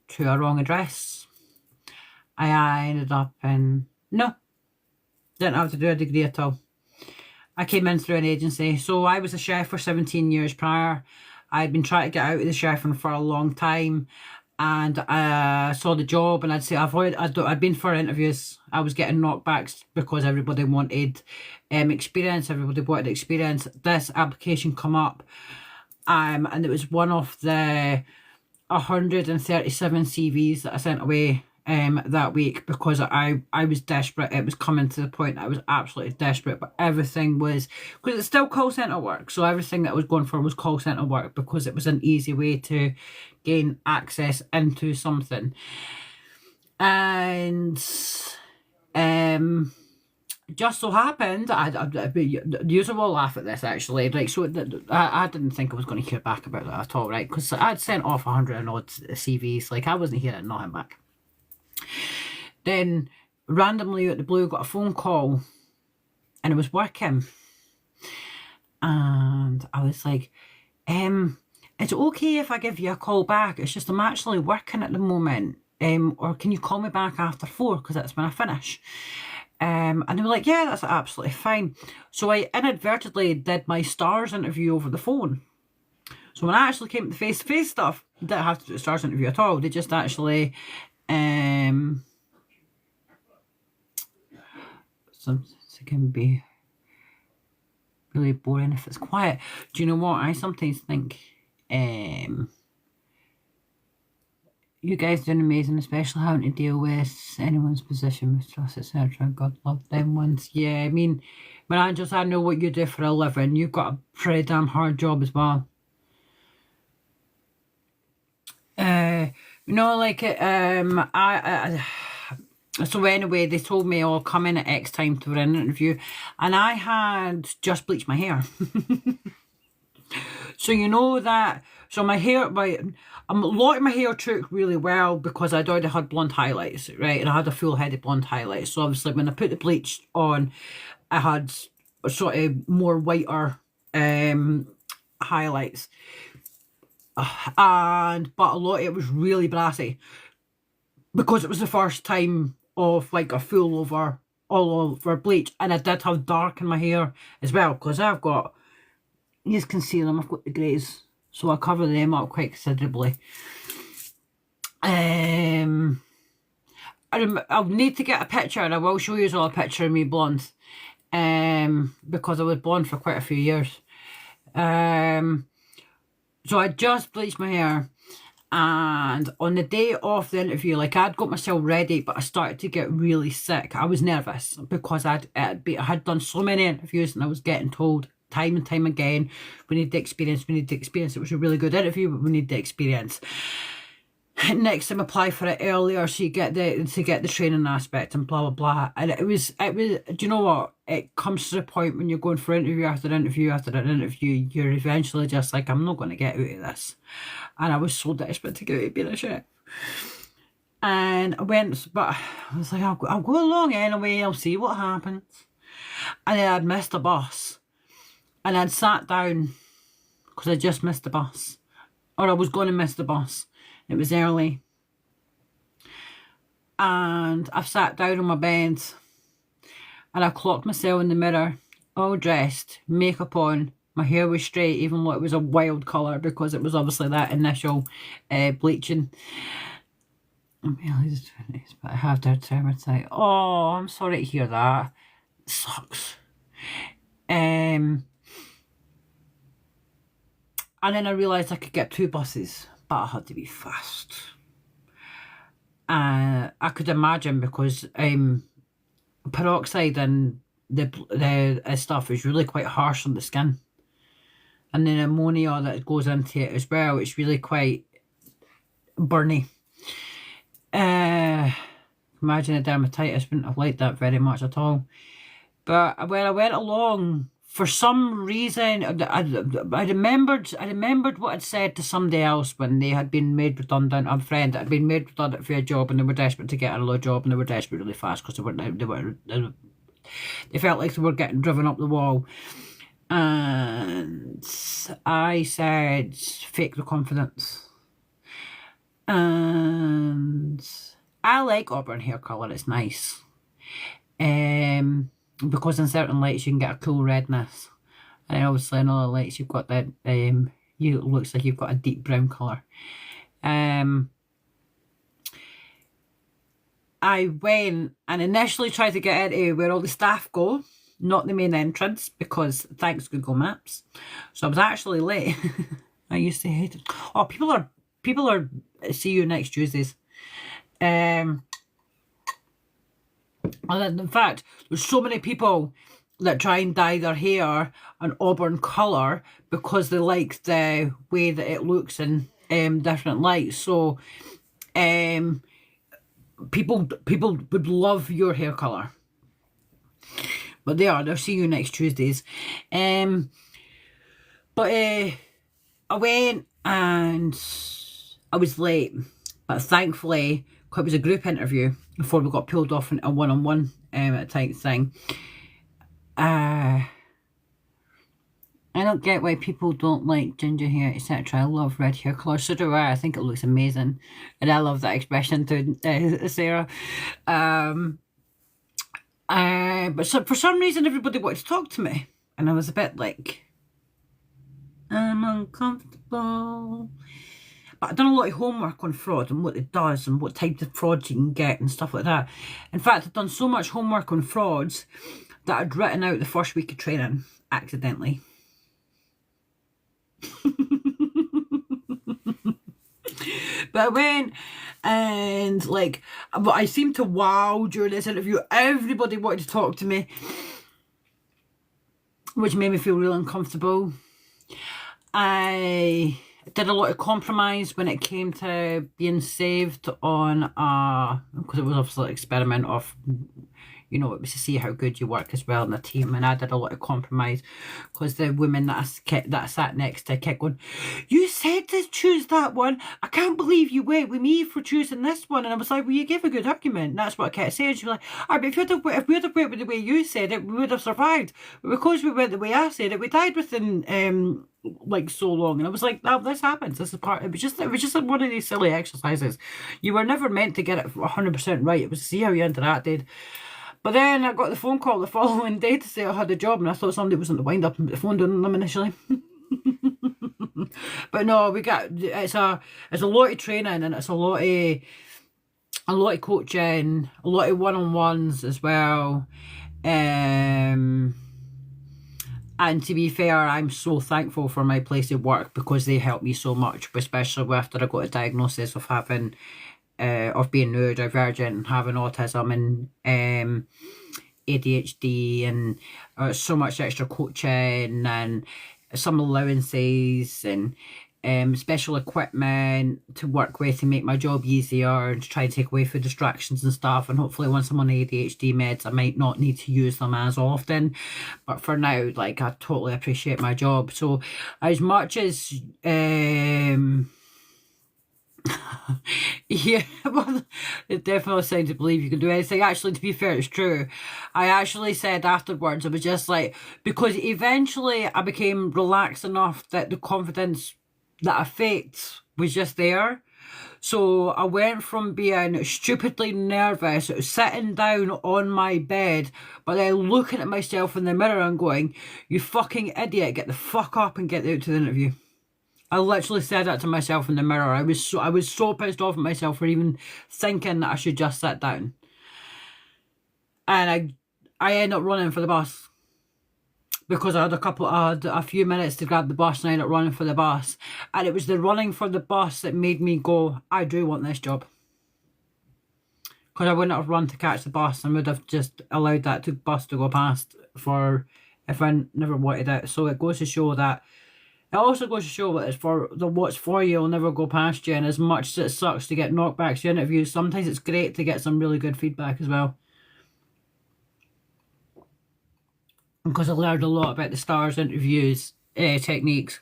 to a wrong address. I ended up in, no, didn't have to do a degree at all. I came in through an agency. So I was a chef for 17 years prior. I'd been trying to get out of the chefing for a long time, and I saw the job, and I'd say I'd been for interviews. I was getting knockbacks because everybody wanted experience. Everybody wanted experience. This application come up, and it was one of the 137 CVs that I sent away that week, because I was desperate. It was coming to the point I was absolutely desperate, but everything was, because it's still call centre work, so everything that I was going for was call centre work, because it was an easy way to gain access into something. And just so happened, you will laugh at this actually, like, so I didn't think I was going to hear back about that at all, right? Because I'd sent off 100 and odd CVs, like I wasn't hearing nothing back. Then randomly out the blue got a phone call, and it was working, and I was like, it's okay if I give you a call back, it's just I'm actually working at the moment, or can you call me back after 4, because that's when I finish. And they were like, yeah, that's absolutely fine. So I inadvertently did my STARS interview over the phone. So when I actually came to the face-to-face stuff, I didn't have to do a STARS interview at all. They just actually, sometimes it can be really boring if it's quiet. Do you know what? I sometimes think, you guys doing amazing, especially having to deal with anyone's position with trust, etc. God love them ones. Yeah, I mean, Angels, I know what you do for a living. You've got a pretty damn hard job as well. You know, like, so anyway, they told me, I'll come in at X time to an interview, and I had just bleached my hair. So you know that, so my hair, a lot of my hair took really well, because I'd already had blonde highlights, right? And I had a full head of blonde highlights. So obviously when I put the bleach on, I had sort of more whiter highlights. But a lot of it was really brassy, because it was the first time of like a full over, all over bleach. And I did have dark in my hair as well, because I've got, you can see them, I've got the greys, so I cover them up quite considerably. I'll need to get a picture, and I will show you all a picture of me blonde, because I was blonde for quite a few years. So I just bleached my hair, and on the day of the interview, like, I'd got myself ready, but I started to get really sick. I was nervous, because I had done so many interviews, and I was getting told time and time again, we need the experience, we need the experience. It was a really good interview, but we need the experience. next time apply for it earlier so you get the training aspect and blah blah blah. And it was do you know what, it comes to the point when you're going for interview after interview after an interview, you're eventually just like, I'm not going to get out of this. And I was so desperate to get out of being a chef. And I went, but I was like, I'll go along anyway, I'll see what happens. And then I'd missed a bus, and I'd sat down because I just missed the bus, or I was going to miss the bus. It was early, and I've sat down on my bed, and I clocked myself in the mirror, all dressed, makeup on, my hair was straight, even though it was a wild colour because it was obviously that initial bleaching. I'm early 20s, but I have dermatitis. Oh, I'm sorry to hear that. It sucks. And then I realised I could get 2 buses, but I had to be fast. I could imagine because peroxide and the stuff is really quite harsh on the skin. And then ammonia that goes into it as well, it's really quite burny. Imagine a dermatitis, wouldn't have liked that very much at all. But when I went along, for some reason, I remembered what I'd said to somebody else when they had been made redundant. A friend that had been made redundant for a job, and they were desperate to get another job, and they were desperate really fast because they felt like they were getting driven up the wall. And I said, fake the confidence. And I like auburn hair colour, it's nice. Because in certain lights you can get a cool redness. And obviously in other lights you've got that, it looks like you've got a deep brown colour. I went and initially tried to get into where all the staff go, not the main entrance, because thanks Google Maps. So I was actually late. I used to hate it. Oh, people are see you next Tuesdays. And in fact, there's so many people that try and dye their hair an auburn colour because they like the way that it looks in different lights. So people would love your hair colour. But they'll see you next Tuesdays. But I went and I was late, but thankfully, because it was a group interview before we got pulled off into a one-on-one type thing. I don't get why people don't like ginger hair, etc. I love red hair colour, so do I. I think it looks amazing, and I love that expression too, Sarah. But for some reason, everybody wanted to talk to me, and I was a bit like, I'm uncomfortable. But I've done a lot of homework on fraud and what it does and what types of frauds you can get and stuff like that. In fact, I've done so much homework on frauds that I'd written out the first week of training accidentally. But I went and but I seemed to wow during this interview. Everybody wanted to talk to me, which made me feel really uncomfortable. I did a lot of compromise when it came to being saved on because it was obviously an experiment of, you know, it was to see how good you work as well in the team, and I did a lot of compromise because the woman that I sat next to kept going, you said to choose that one, I can't believe you went with me for choosing this one. And I was like, well, you gave a good argument, and that's what I kept saying. She was like, but if we had went with the way you said it, we would have survived, but because we went the way I said it, we died within so long. And I was like, no, this happens, this is part. It was just one of these silly exercises. You were never meant to get it 100% right. It was to see how you interacted. But then I got the phone call the following day to say I had a job, and I thought somebody was on the wind up and put the phone down on them initially. But no, it's a lot of training, and it's a lot of coaching, a lot of one-on-ones as well. And to be fair, I'm so thankful for my place of work because they helped me so much, especially after I got a diagnosis of having of being neurodivergent and having autism and ADHD, and so much extra coaching and some allowances, and special equipment to work with to make my job easier and to try to take away for distractions and stuff. And hopefully once I'm on ADHD meds, I might not need to use them as often. But for now, like, I totally appreciate my job. So as much as yeah, well, it definitely sounds to believe you can do anything. Actually, to be fair, it's true. I actually said afterwards, I was just like, because eventually I became relaxed enough that the confidence that I faked was just there. So I went from being stupidly nervous, sitting down on my bed, but then looking at myself in the mirror and going, "You fucking idiot, get the fuck up and get out to the interview." I literally said that to myself in the mirror. I was so pissed off at myself for even thinking that I should just sit down. And I ended up running for the bus. Because I had a few minutes to grab the bus and I ended up running for the bus. And it was the running for the bus that made me go, I do want this job. Because I wouldn't have run to catch the bus and would have just allowed that bus to go past for if I never wanted it. So it goes to show that, it also goes to show that it's for the what's for you will never go past you. And as much as it sucks to get knockbacks to interviews, sometimes it's great to get some really good feedback as well. Because I learned a lot about the stars interviews techniques.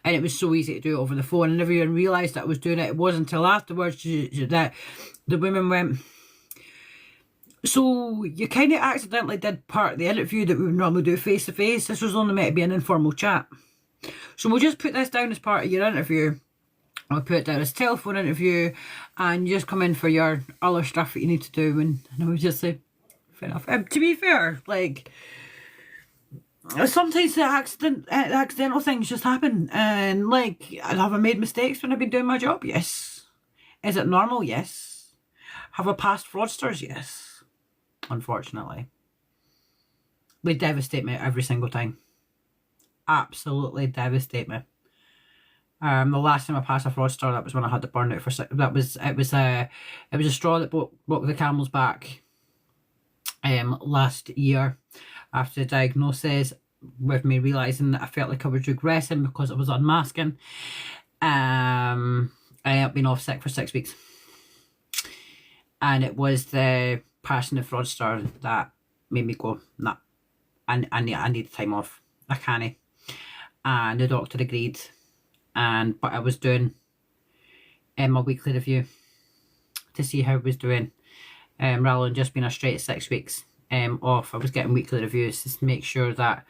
And it was so easy to do it over the phone. I never even realised that I was doing it. It wasn't until afterwards that the women went, "So you kind of accidentally did part of the interview that we would normally do face to face. This was only meant to be an informal chat. So we'll just put this down as part of your interview. I'll put it down as a telephone interview and you just come in for your other stuff that you need to do." And I was just like, fair enough. To be fair, like, sometimes the accidental things just happen. And, like, have I made mistakes when I've been doing my job? Yes. Is it normal? Yes. Have I passed fraudsters? Yes. Unfortunately. They devastate me every single time. Absolutely devastate me. The last time I passed a fraudster, that was when I had the burnout for it was a straw that broke the camel's back. Last year, after the diagnosis, with me realising that I felt like I was regressing because I was unmasking. I ended up being off sick for 6 weeks. And it was the passing the fraudster that made me go, nah, I need time off. I can't. And the doctor agreed. But I was doing my weekly review to see how I was doing. Rather than just being a straight 6 weeks off, I was getting weekly reviews just to make sure that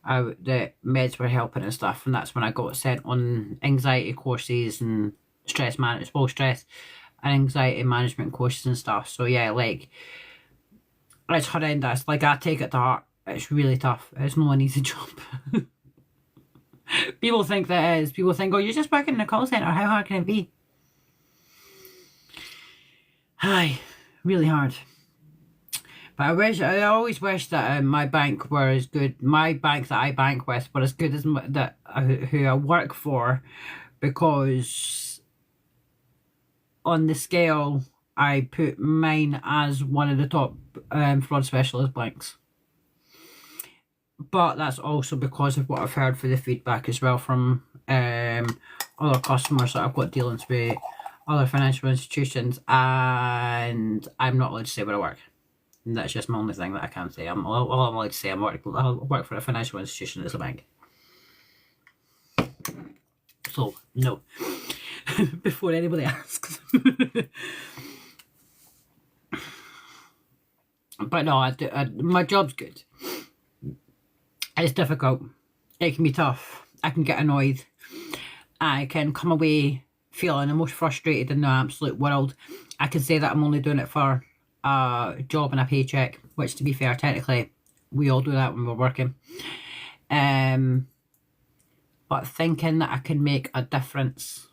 the meds were helping and stuff. And that's when I got sent on anxiety courses and stress and anxiety management courses and stuff. So yeah, like, it's horrendous. Like, I take it to heart. It's really tough. It's not an easy job. People think that it is. People think, oh, you're just working in a call centre. How hard can it be? Aye, really hard. But I always wish that my bank were as good. My bank that I bank with were as good as who I work for, because on the scale I put mine as one of the top fraud specialist banks. But that's also because of what I've heard for the feedback as well from other customers that I've got dealings with, other financial institutions, and I'm not allowed to say where I work. And that's just my only thing that I can't say. All I'm allowed to say, I work for a financial institution that's a bank. So, no. Before anybody asks. But no, my job's good. It's difficult. It can be tough. I can get annoyed. I can come away feeling the most frustrated in the absolute world. I can say that I'm only doing it for a job and a paycheck, which, to be fair, technically we all do that when we're working. But thinking that I can make a difference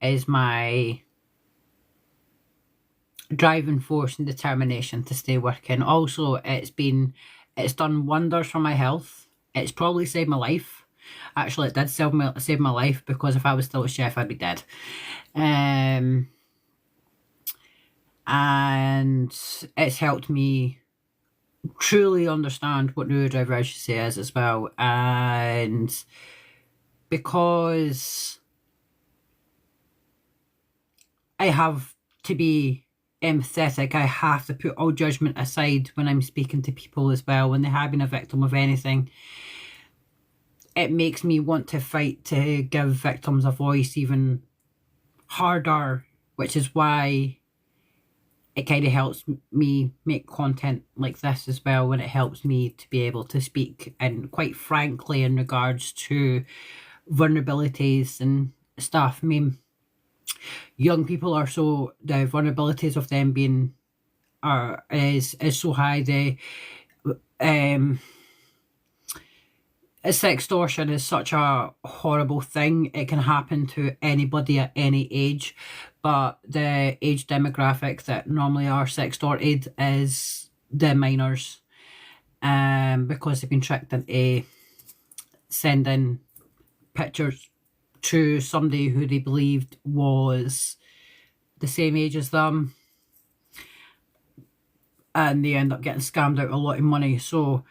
is my driving force and determination to stay working. Also, it's done wonders for my health. It's probably saved my life. Actually, it did save my life, because if I was still a chef, I'd be dead. And it's helped me truly understand what neurodiversity is as well, and because I have to be empathetic, I have to put all judgment aside when I'm speaking to people as well, when they have been a victim of anything. It makes me want to fight to give victims a voice even harder, which is why it kind of helps me make content like this as well, when it helps me to be able to speak, and quite frankly in regards to vulnerabilities and stuff. I mean, young people are so, the vulnerabilities of them being is so high. The sextortion is such a horrible thing. It can happen to anybody at any age, but the age demographic that normally are sextorted is the minors, because they've been tricked into sending pictures to somebody who they believed was the same age as them, and they end up getting scammed out a lot of money. So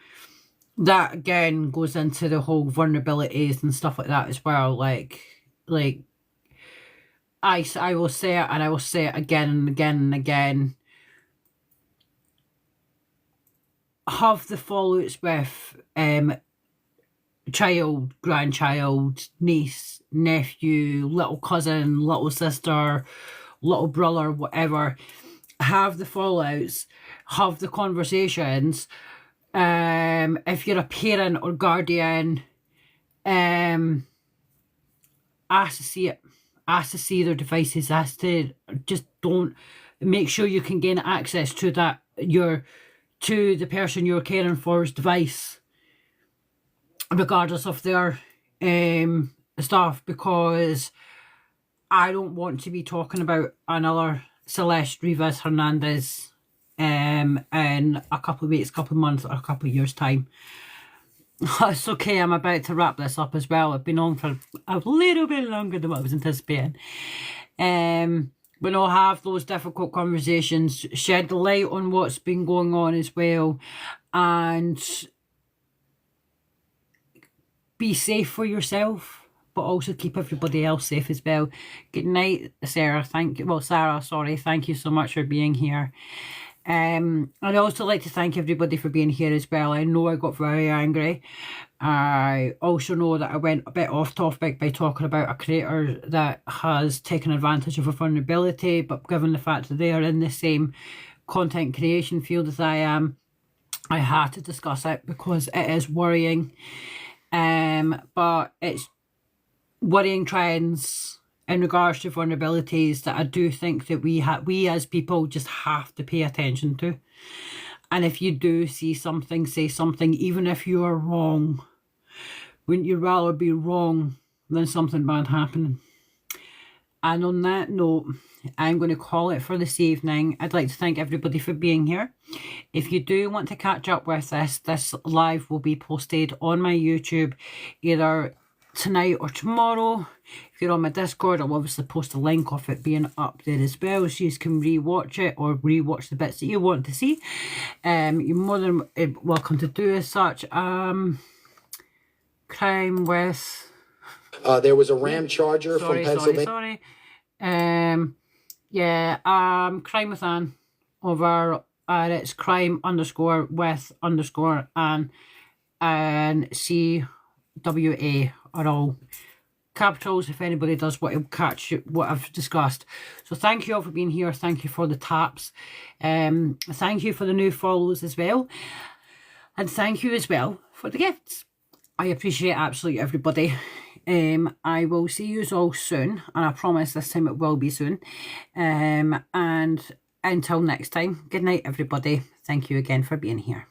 that again goes into the whole vulnerabilities and stuff like that as well. Like I will say it, and I will say it again and again and again. Have the fallouts with child, grandchild, niece, nephew, little cousin, little sister, little brother, whatever. Have the fallouts, have the conversations. If you're a parent or guardian, ask to see it, ask to see their devices, ask to just don't, make sure you can gain access to that, to the person you're caring for's device, regardless of their stuff, because I don't want to be talking about another Celeste Rivas Hernandez in a couple of weeks, couple of months, or a couple of years' time. It's okay, I'm about to wrap this up as well. I've been on for a little bit longer than what I was anticipating. But I'll have those difficult conversations, shed the light on what's been going on as well, and be safe for yourself, but also keep everybody else safe as well. Good night, Sarah. Sarah, sorry. Thank you so much for being here. I'd also like to thank everybody for being here as well. I know I got very angry. I also know that I went a bit off topic by talking about a creator that has taken advantage of a vulnerability, but given the fact that they are in the same content creation field as I am, I had to discuss it because it is worrying. But it's worrying trends in regards to vulnerabilities that I do think that we as people just have to pay attention to. And if you do see something, say something, even if you are wrong. Wouldn't you rather be wrong than something bad happening? And on that note, I'm going to call it for this evening. I'd like to thank everybody for being here. If you do want to catch up with this live will be posted on my YouTube either tonight or tomorrow. If you're on my Discord, I'll obviously post a link of it being up there as well, so you can rewatch it or rewatch the bits that you want to see. You're more than welcome to do as such. Crime with... there was a Ram Charger from Pennsylvania. Sorry. Crime with Anne over, and it's crime_with_Anne and CWA are all capitals if anybody does want to catch what I've discussed. So thank you all for being here. Thank you for the taps. Thank you for the new follows as well. And thank you as well for the gifts. I appreciate absolutely everybody. I will see you all soon, and I promise this time it will be soon. And until next time, good night everybody. Thank you again for being here.